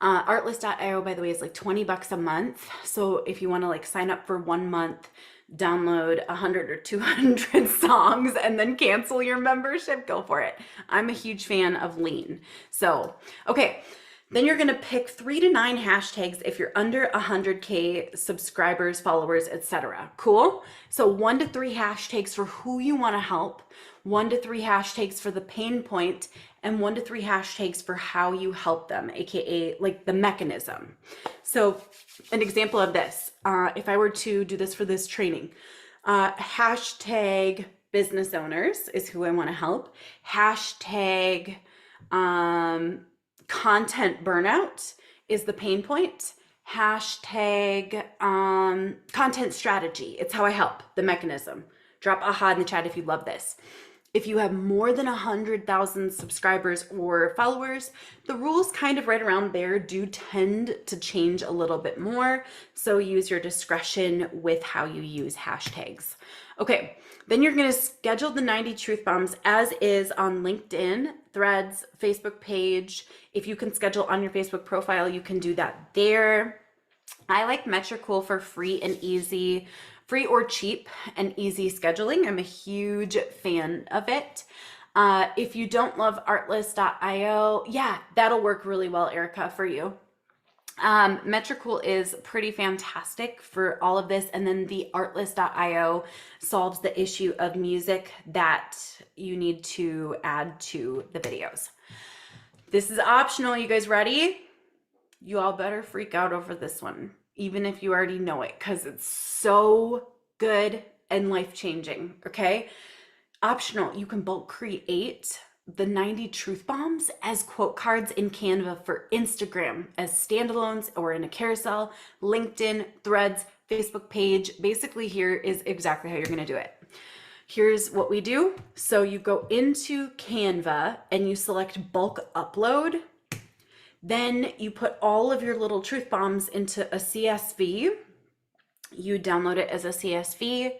Artlist.io, by the way, is like $20 a month. So if you want to like sign up for 1 month, download 100 or 200 songs and then cancel your membership, go for it. I'm a huge fan of lean. So, okay. Then you're going to pick 3 to 9 hashtags if you're under 100K subscribers, followers, etc. Cool? So 1 to 3 hashtags for who you want to help, 1 to 3 hashtags for the pain point, and 1 to 3 hashtags for how you help them, aka like the mechanism. So an example of this, if I were to do this for this training, hashtag business owners is who I want to help. Hashtag content burnout is the pain point. Hashtag content strategy. It's how I help, the mechanism. Drop aha in the chat if you love this. If you have more than 100,000 subscribers or followers, the rules kind of right around there do tend to change a little bit more. So use your discretion with how you use hashtags. Okay, then you're going to schedule the 90 truth bombs as is on LinkedIn, Threads, Facebook page. If you can schedule on your Facebook profile, you can do that there. I like Metricool for free and easy. Free or cheap and easy scheduling. I'm a huge fan of it. If you don't love artlist.io, yeah, that'll work really well, Erica, for you. Metricool is pretty fantastic for all of this. And then the artlist.io solves the issue of music that you need to add to the videos. This is optional. You guys ready? You all better freak out over this one, even if you already know it, because it's so good and life-changing, okay? Optional, you can bulk create the 90 truth bombs as quote cards in Canva for Instagram as standalones or in a carousel, LinkedIn, Threads, Facebook page. Basically, here is exactly how you're gonna do it. Here's what we do. So you go into Canva and you select bulk upload. Then you put all of your little truth bombs into a CSV. You download it as a CSV.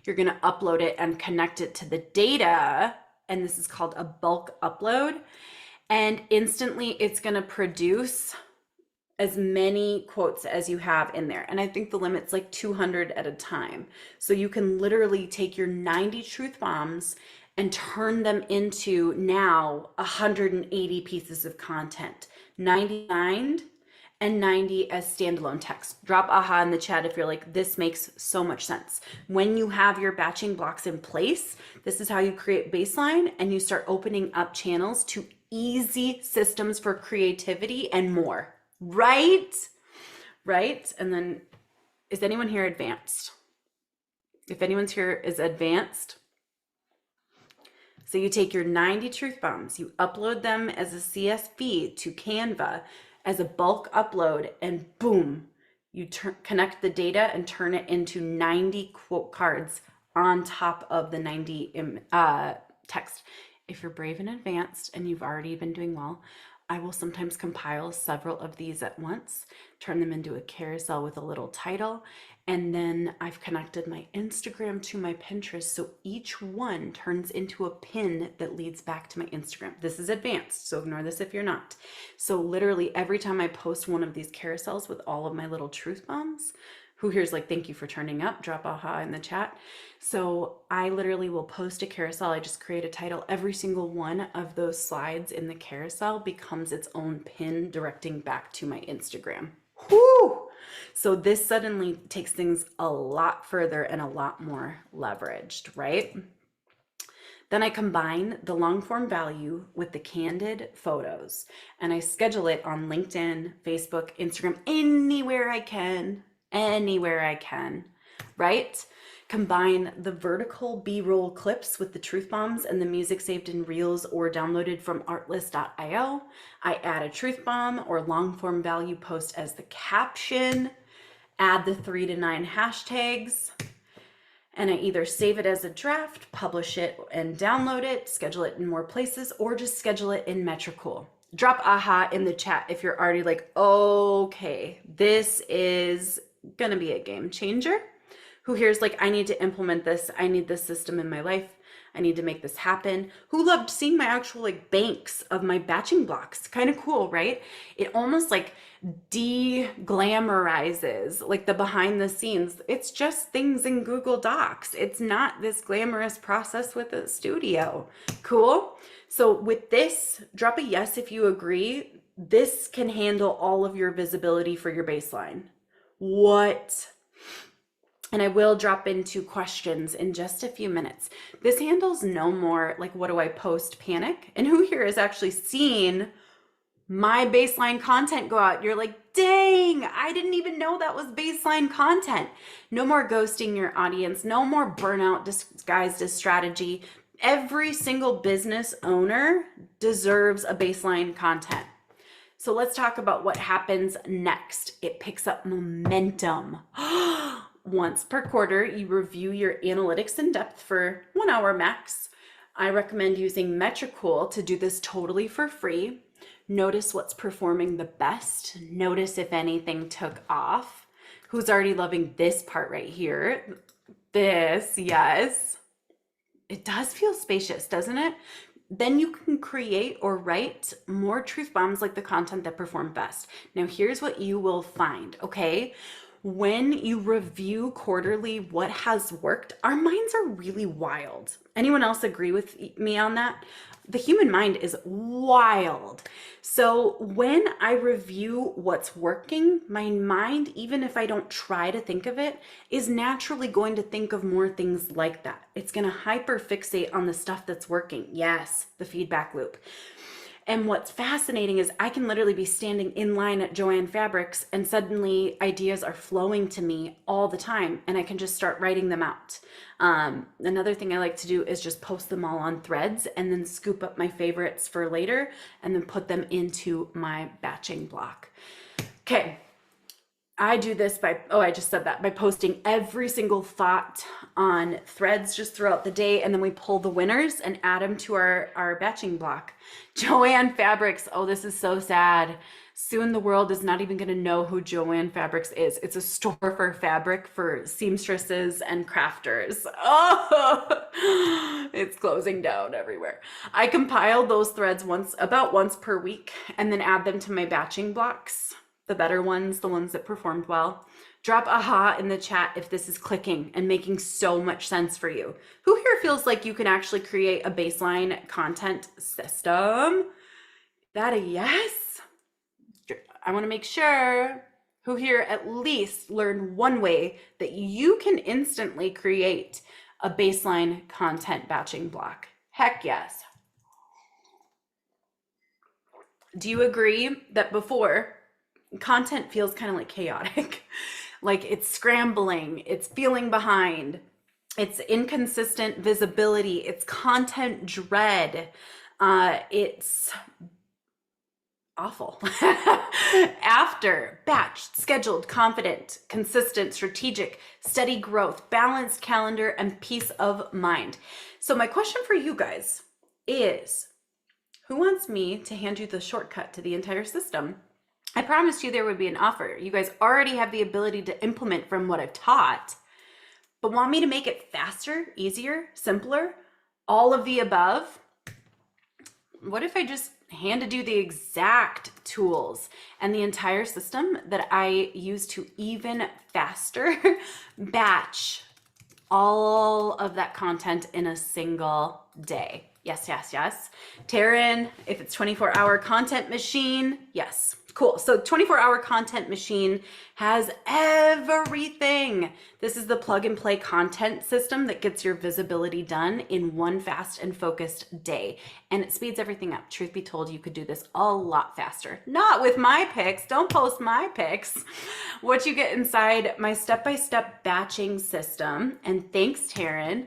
You're going to upload it and connect it to the data. And this is called a bulk upload. And instantly it's going to produce as many quotes as you have in there. And I think the limit's like 200 at a time. So you can literally take your 90 truth bombs and turn them into now 180 pieces of content, 99 and 90 as standalone text. Drop aha in the chat if you're like, this makes so much sense. When you have your batching blocks in place, this is how you create baseline and you start opening up channels to easy systems for creativity and more. Right? And then, is anyone here advanced? If anyone's here is advanced, so you take your 90 truth bombs, you upload them as a CSV to Canva as a bulk upload, and boom, you connect the data and turn it into 90 quote cards on top of the 90 text. If you're brave and advanced and you've already been doing well, I will sometimes compile several of these at once, turn them into a carousel with a little title, and then I've connected my Instagram to my Pinterest, so each one turns into a pin that leads back to my Instagram. This is advanced, so ignore this if you're not. So literally every time I post one of these carousels with all of my little truth bombs, who here's like, thank you for turning up, drop aha in the chat. So I literally will post a carousel. I just create a title. Every single one of those slides in the carousel becomes its own pin directing back to my Instagram. Whoo! So this suddenly takes things a lot further and a lot more leveraged, right? Then I combine the long form value with the candid photos and I schedule it on LinkedIn, Facebook, Instagram, anywhere I can, right? Combine the vertical B-roll clips with the truth bombs and the music saved in Reels or downloaded from artlist.io. I add a truth bomb or long form value post as the caption, add the 3 to 9 hashtags, and I either save it as a draft, publish it and download it, schedule it in more places, or just schedule it in Metricool. Drop aha in the chat if you're already like, okay, this is gonna be a game changer. Who here's like, I need to implement this. I need this system in my life. I need to make this happen. Who loved seeing my actual like banks of my batching blocks? Kind of cool, right? It almost like de-glamorizes like the behind the scenes. It's just things in Google Docs. It's not this glamorous process with a studio. Cool. So with this, drop a yes if you agree. This can handle all of your visibility for your baseline. What? And I will drop into questions in just a few minutes. This handles no more like, what do I post panic? And who here has actually seen my baseline content go out? You're like, dang, I didn't even know that was baseline content. No more ghosting your audience. No more burnout disguised as strategy. Every single business owner deserves a baseline content. So let's talk about what happens next. It picks up momentum. Once per quarter, you review your analytics in depth for 1 hour max. I recommend using Metricool to do this totally for free. Notice what's performing the best. Notice if anything took off. Who's already loving this part right here? This, yes. It does feel spacious, doesn't it? Then you can create or write more truth bombs like the content that perform best. Now, here's what you will find, okay? When you review quarterly what has worked, our minds are really wild. Anyone else agree with me on that? The human mind is wild. So when I review what's working, my mind, even if I don't try to think of it, is naturally going to think of more things like that. It's going to hyper fixate on the stuff that's working. Yes, the feedback loop. And what's fascinating is I can literally be standing in line at Joann Fabrics and suddenly ideas are flowing to me all the time and I can just start writing them out. Another thing I like to do is just post them all on threads and then scoop up my favorites for later and then put them into my batching block. Okay, I do this by, oh, I just said that, by posting every single thought on threads just throughout the day. And then we pull the winners and add them to our batching block. Joanne Fabrics. Oh, this is so sad. Soon the world is not even going to know who Joanne Fabrics is. It's a store for fabric for seamstresses and crafters. Oh, it's closing down everywhere. I compile those threads about once per week and then add them to my batching blocks. The better ones, the ones that performed well. Drop aha in the chat if this is clicking and making so much sense for you. Who here feels like you can actually create a baseline content system? That a yes? I want to make sure who here at least learned one way that you can instantly create a baseline content batching block. Heck yes. Do you agree that before, content feels kind of like chaotic? Like it's scrambling, it's feeling behind, it's inconsistent visibility, it's content dread, it's awful. After, batched, scheduled, confident, consistent, strategic, steady growth, balanced calendar, and peace of mind. So my question for you guys is, who wants me to hand you the shortcut to the entire system? I promised you there would be an offer. You guys already have the ability to implement from what I've taught, but want me to make it faster, easier, simpler, all of the above? What if I just handed you the exact tools and the entire system that I use to even faster batch all of that content in a single day? Yes, yes, yes. Taryn, if it's 24-hour content machine, yes. Cool. So 24-hour content machine has everything. This is the plug and play content system that gets your visibility done in one fast and focused day. And it speeds everything up. Truth be told, you could do this a lot faster. Not with my picks. Don't post my picks. What you get inside my step-by-step batching system. And thanks, Taryn.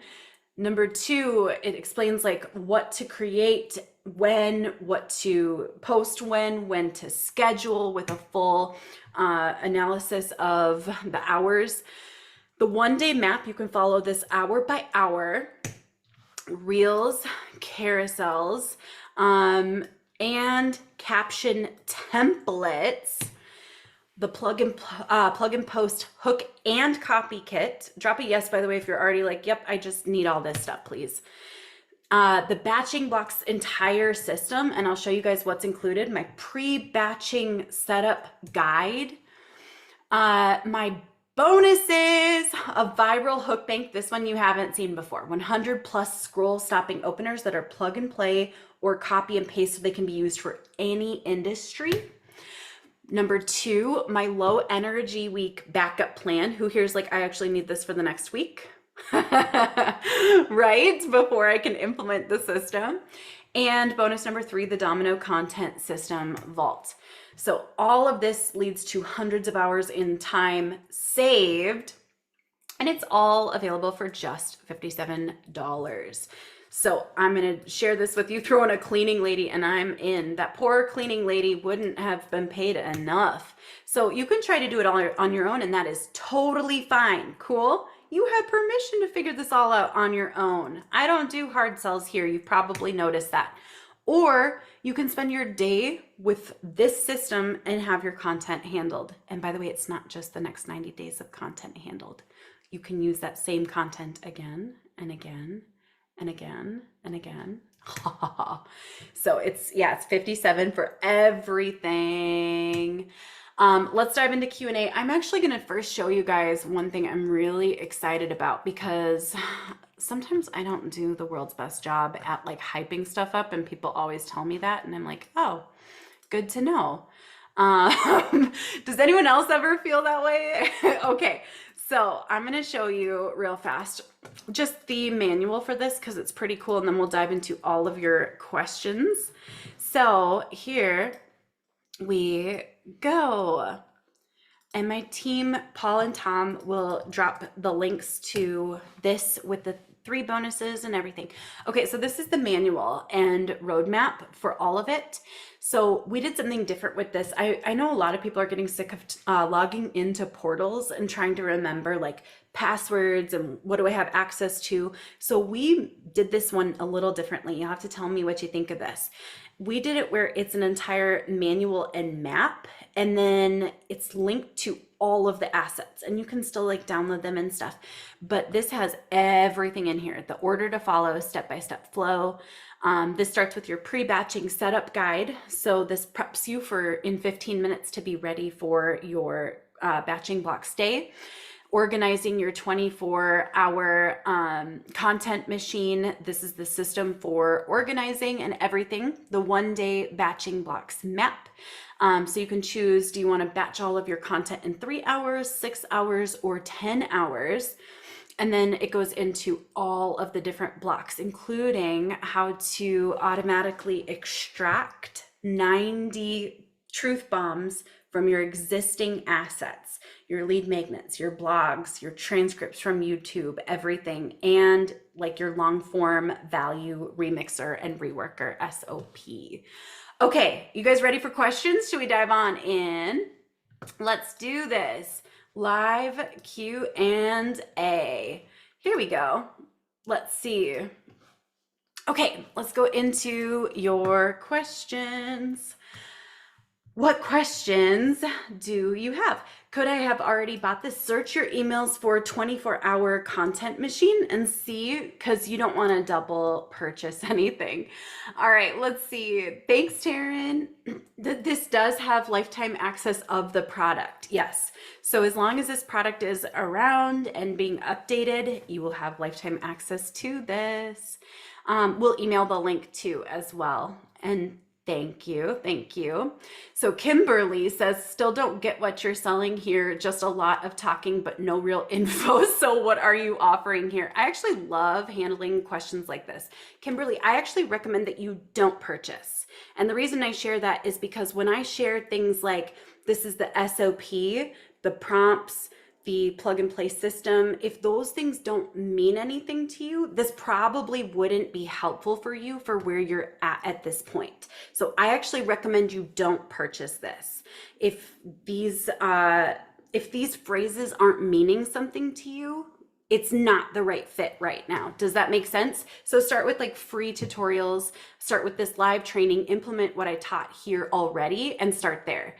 Number 2, it explains like what to create when, what to post when to schedule with a full analysis of the hours. The 1-day map, you can follow this hour by hour, reels, carousels, and caption templates. The plug and post hook and copy kit. Drop a yes, by the way, if you're already like, yep, I just need all this stuff, please. The batching blocks entire system, and I'll show you guys what's included. My pre-batching setup guide. My bonuses, a viral hook bank. This one you haven't seen before. 100 plus scroll stopping openers that are plug and play or copy and paste so they can be used for any industry. Number 2, my low energy week backup plan. Who here's like, I actually need this for the next week, right? Before I can implement the system. And bonus number 3, the Domino content system vault. So all of this leads to hundreds of hours in time saved, and it's all available for just $57. So I'm going to share this with you. Throw in a cleaning lady and I'm in. That poor cleaning lady wouldn't have been paid enough. So you can try to do it all on your own, and that is totally fine. Cool. You have permission to figure this all out on your own. I don't do hard sells here. You've probably noticed that. Or you can spend your day with this system and have your content handled. And by the way, it's not just the next 90 days of content handled. You can use that same content again and again and again and again. So it's 57 for everything. Let's dive into Q&A. I'm actually going to first show you guys one thing I'm really excited about, because sometimes I don't do the world's best job at like hyping stuff up, and people always tell me that, and I'm like, oh, good to know. Does anyone else ever feel that way? Okay. So I'm going to show you real fast just the manual for this, because it's pretty cool, and then we'll dive into all of your questions. So here we go. And my team, Paul and Tom, will drop the links to this with the 3 bonuses and everything. Okay, so this is the manual and roadmap for all of it. So we did something different with this. I know a lot of people are getting sick of logging into portals and trying to remember like passwords and what do I have access to. So we did this one a little differently. You'll have to tell me what you think of this. We did it where it's an entire manual and map, and then it's linked to all of the assets, and you can still like download them and stuff. But this has everything in here, the order to follow, step-by-step flow. This starts with your pre-batching setup guide. So this preps you for in 15 minutes to be ready for your batching blocks day. Organizing your 24-hour content machine. This is the system for organizing and everything. The 1-day batching blocks map. So you can choose, do you want to batch all of your content in 3 hours, 6 hours, or 10 hours? And then it goes into all of the different blocks, including how to automatically extract 90 truth bombs from your existing assets, your lead magnets, your blogs, your transcripts from YouTube, everything, and like your long form value remixer and reworker SOP. Okay, you guys ready for questions? Should we dive on in? Let's do this. Live Q&A. Here we go. Let's see. Okay, let's go into your questions. What questions do you have? Could I have already bought this? Search your emails for 24-hour content machine and see, because you don't want to double purchase anything. All right, let's see. Thanks, Taryn. This does have lifetime access of the product. Yes. So as long as this product is around and being updated, you will have lifetime access to this. We'll email the link too as well. And thank you. Thank you. So Kimberly says, still don't get what you're selling here. Just a lot of talking, but no real info. So what are you offering here? I actually love handling questions like this. Kimberly, I actually recommend that you don't purchase. And the reason I share that is because when I share things like this is the SOP, the prompts, the plug and play system, if those things don't mean anything to you, this probably wouldn't be helpful for you for where you're at this point. So I actually recommend you don't purchase this. If these phrases aren't meaning something to you, it's not the right fit right now. Does that make sense? So start with like free tutorials, start with this live training, implement what I taught here already, and start there.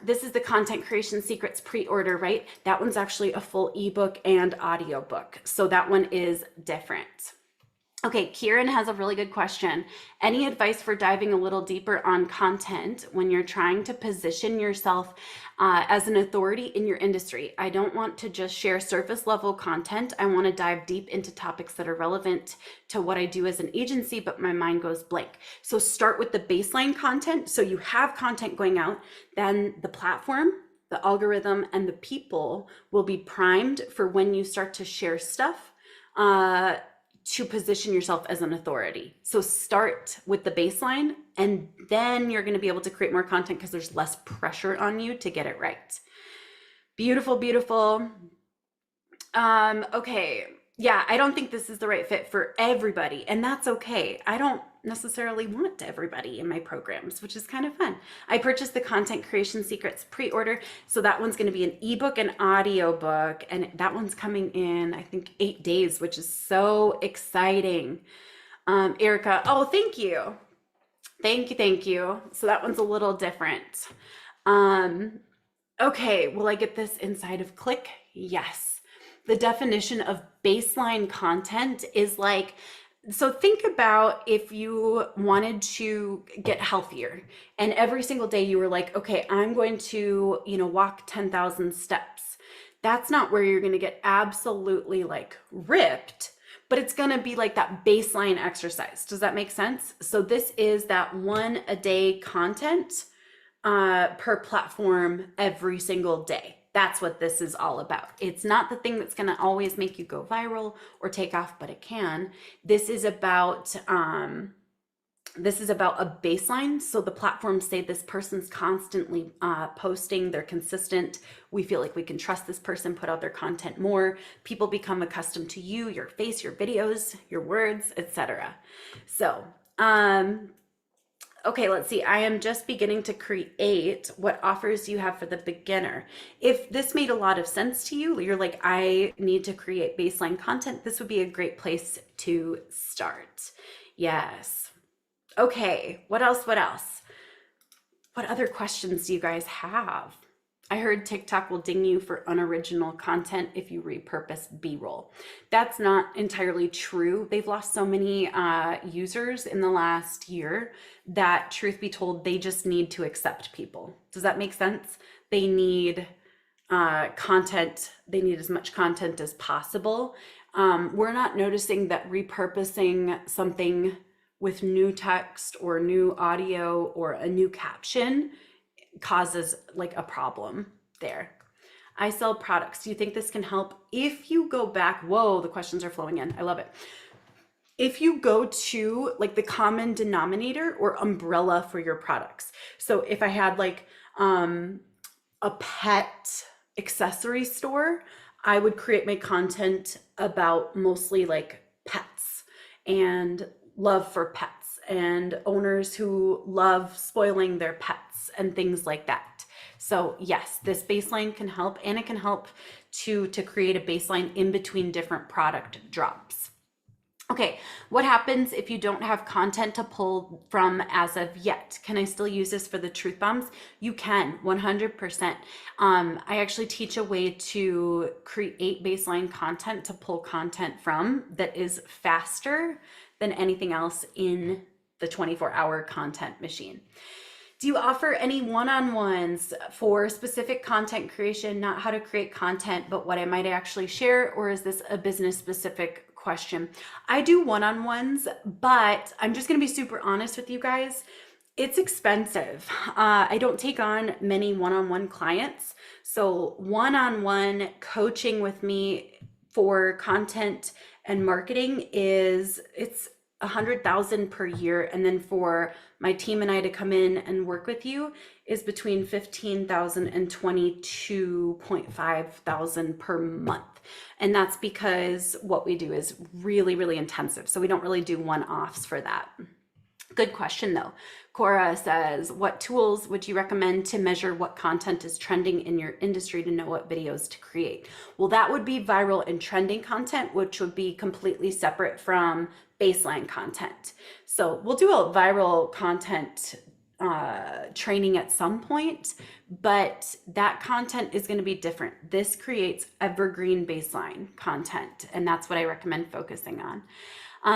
This is the Content Creation Secrets pre-order, right? That one's actually a full ebook and audiobook. So that one is different. Okay, Kieran has a really good question. Any advice for diving a little deeper on content when you're trying to position yourself as an authority in your industry? I don't want to just share surface level content. I want to dive deep into topics that are relevant to what I do as an agency, but my mind goes blank. So start with the baseline content. So you have content going out, then the platform, the algorithm, and the people will be primed for when you start to share stuff to position yourself as an authority. So start with the baseline, and then you're going to be able to create more content because there's less pressure on you to get it right. Beautiful, beautiful. Okay. Yeah, I don't think this is the right fit for everybody, and that's okay. I don't necessarily want everybody in my programs, which is kind of fun. I purchased the Content Creation Secrets pre-order, so that one's going to be an ebook and audiobook, and that one's coming in, I think, 8 days, which is so exciting. Erica, oh, thank you. Thank you. So that one's a little different. Okay, will I get this inside of Click? Yes. The definition of baseline content is like, so think about if you wanted to get healthier and every single day you were like, okay, I'm going to, walk 10,000 steps. That's not where you're going to get absolutely like ripped, but it's going to be like that baseline exercise. Does that make sense? So this is that 1 a day content per platform every single day. That's what this is all about. It's not the thing that's going to always make you go viral or take off, but it can. This is about This is about a baseline. So the platforms say this person's constantly posting, they're consistent. We feel like we can trust this person, put out their content more. People become accustomed to you, your face, your videos, your words, etc. So, okay, let's see. I am just beginning to create. What offers do you have for the beginner? If this made a lot of sense to you, you're like, I need to create baseline content, this would be a great place to start. Yes. Okay, what else? What else? What other questions do you guys have? I heard TikTok will ding you for unoriginal content if you repurpose B-roll. That's not entirely true. They've lost so many users in the last year that, truth be told, they just need to accept people. Does that make sense? They need content. They need as much content as possible. We're not noticing that repurposing something with new text or new audio or a new caption causes like a problem there. I sell products. Do you think this can help? If you go back, whoa, the questions are flowing in. I love it. If you go to like the common denominator or umbrella for your products. So if I had like a pet accessory store, I would create my content about mostly like pets and love for pets and owners who love spoiling their pets and things like that. So yes, this baseline can help, and it can help to create a baseline in between different product drops. Okay, what happens if you don't have content to pull from as of yet? Can I still use this for the truth bombs? You can, 100%. I actually teach a way to create baseline content to pull content from that is faster than anything else in the 24-hour content machine. Do you offer any one-on-ones for specific content creation, not how to create content, but what I might actually share, or is this a business-specific question? I do one-on-ones, but I'm just going to be super honest with you guys. It's expensive. I don't take on many one-on-one clients. So one-on-one coaching with me for content and marketing it's 100,000 per year. And then for my team and I to come in and work with you is between 15,000 and 22.5 thousand per month. And that's because what we do is really, really intensive. So we don't really do one-offs for that. Good question though. Cora says, what tools would you recommend to measure what content is trending in your industry to know what videos to create? Well, that would be viral and trending content, which would be completely separate from baseline content. So we'll do a viral content training at some point, but that content is going to be different. This creates evergreen baseline content, and that's what I recommend focusing on.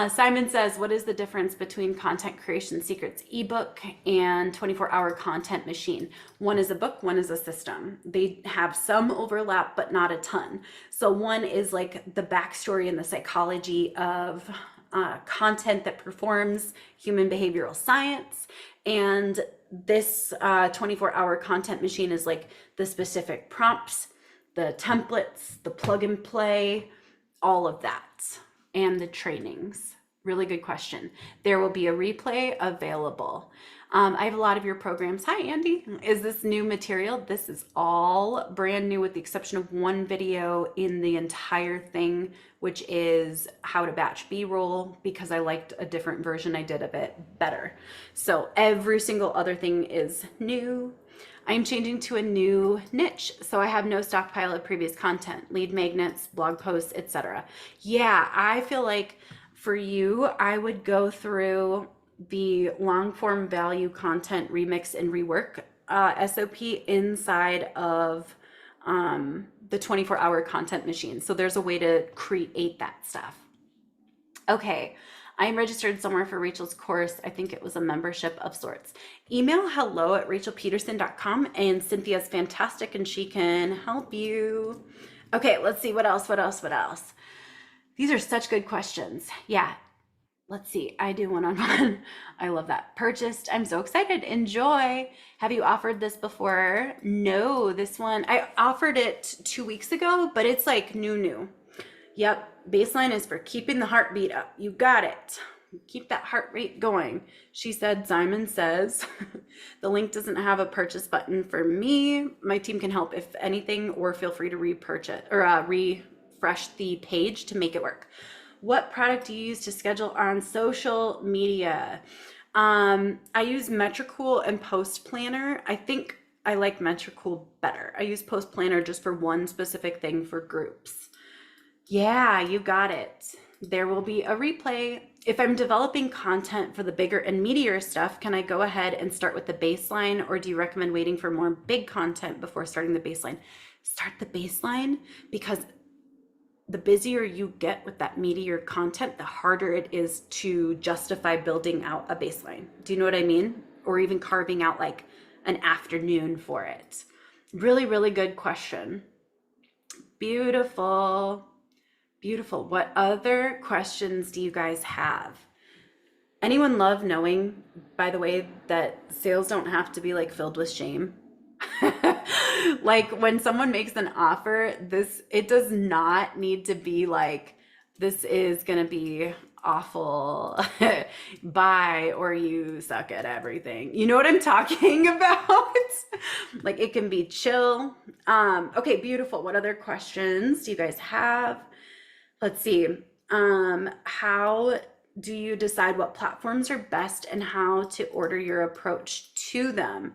Simon says, what is the difference between Content Creation Secrets ebook and 24-hour content machine? One is a book, one is a system. They have some overlap, but not a ton. So one is like the backstory and the psychology of content that performs human behavioral science. And this 24-hour content machine is like the specific prompts, the templates, the plug and play, all of that. And the trainings. Really good question. There will be a replay available. I have a lot of your programs. Hi, Andy. Is this new material? This is all brand new with the exception of one video in the entire thing, which is how to batch B-roll, because I liked a different version I did of it better. So every single other thing is new. I'm changing to a new niche, so I have no stockpile of previous content, lead magnets, blog posts, etc. Yeah, I feel like for you, I would go through the long form value content remix and rework SOP inside of the 24-hour content machine. So there's a way to create that stuff. Okay. I'm registered somewhere for Rachel's course. I think it was a membership of sorts. Email hello@rachelpedersen.com, and Cynthia's fantastic and she can help you. Okay, let's see. What else? These are such good questions. Yeah. Let's see. I do one-on-one. I love that. Purchased. I'm so excited. Enjoy. Have you offered this before? No, this one. I offered it 2 weeks ago, but it's like new. Yep. Baseline is for keeping the heartbeat up. You got it. Keep that heart rate going. She said, Simon says, the link doesn't have a purchase button for me. My team can help if anything, or feel free to repurchase or refresh the page to make it work. What product do you use to schedule on social media? I use Metricool and Post Planner. I think I like Metricool better. I use Post Planner just for one specific thing for groups. Yeah, you got it. There will be a replay. If I'm developing content for the bigger and meatier stuff, can I go ahead and start with the baseline, or do you recommend waiting for more big content before starting the baseline? Start the baseline, because the busier you get with that meatier content, the harder it is to justify building out a baseline. Do you know what I mean? Or even carving out like an afternoon for it. Really, really good question. Beautiful. Beautiful. What other questions do you guys have? Anyone love knowing, by the way, that sales don't have to be like filled with shame? Like when someone makes an offer, it does not need to be like, this is going to be awful, buy, or you suck at everything. You know what I'm talking about? Like it can be chill. Okay, beautiful. What other questions do you guys have? Let's see. How do you decide what platforms are best and how to order your approach to them?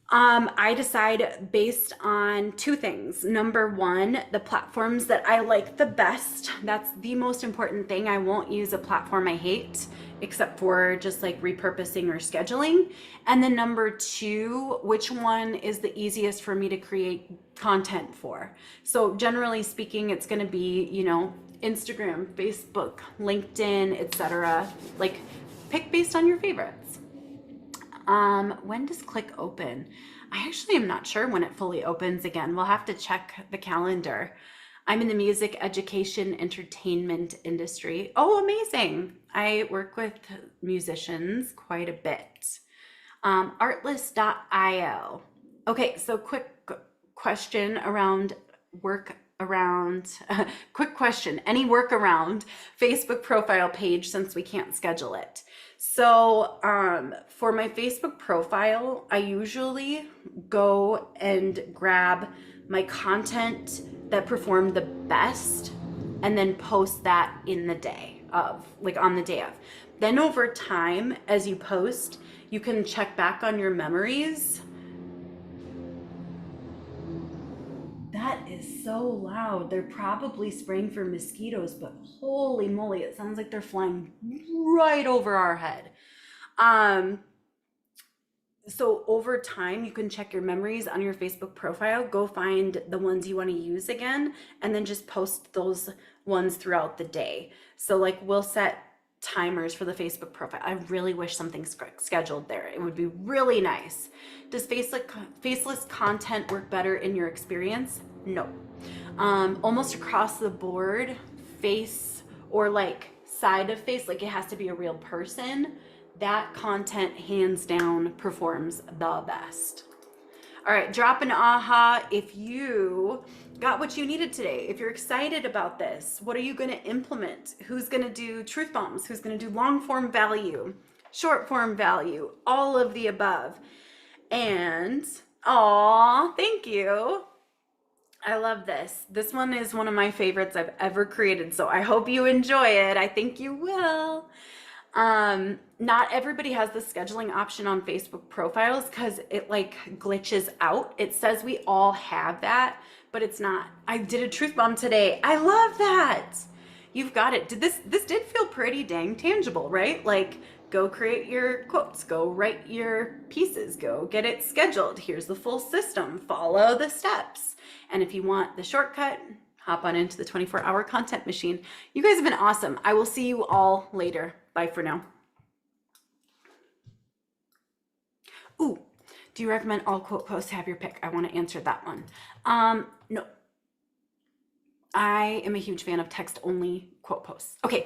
I decide based on two things. Number one, the platforms that I like the best. That's the most important thing. I won't use a platform I hate, except for just like repurposing or scheduling. And then number two, which one is the easiest for me to create content for? So generally speaking, it's going to be, you know, Instagram, Facebook, LinkedIn, etc. Like pick based on your favorites. When does Click open? I actually am not sure when it fully opens again. We'll have to check the calendar. I'm in the music, education, entertainment industry. Oh, amazing. I work with musicians quite a bit. Artlist.io. Okay, so quick question around quick question, any workaround Facebook profile page since we can't schedule it? So for my Facebook profile, I usually go and grab my content that performed the best and then post that in the day of, like on the day of. Then over time, as you post, you can check back on your memories. That is so loud. They're probably spraying for mosquitoes, but holy moly, it sounds like they're flying right over our head. So over time, you can check your memories on your Facebook profile, go find the ones you want to use again, and then just post those ones throughout the day. So like we'll set timers for the Facebook profile. I really wish something's scheduled there. It would be really nice. Does faceless content work better in your experience? No. Almost across the board, face or like side of face, like it has to be a real person. That content hands down performs the best. All right, drop an aha if you got what you needed today. If you're excited about this, what are you going to implement? Who's going to do truth bombs? Who's going to do long form value, short form value, all of the above? And, aw, thank you. I love this. This one is one of my favorites I've ever created, so I hope you enjoy it. I think you will. Not everybody has the scheduling option on Facebook profiles because it like glitches out. It says we all have that, but it's not. I did a truth bomb today. I love that. You've got it. This did feel pretty dang tangible, right? Like go create your quotes, go write your pieces, go get it scheduled. Here's the full system. Follow the steps. And if you want the shortcut, hop on into the 24-hour content machine. You guys have been awesome. I will see you all later. Bye for now. Ooh, do you recommend all quote posts have your pick? I want to answer that one. No. I am a huge fan of text only quote posts. Okay.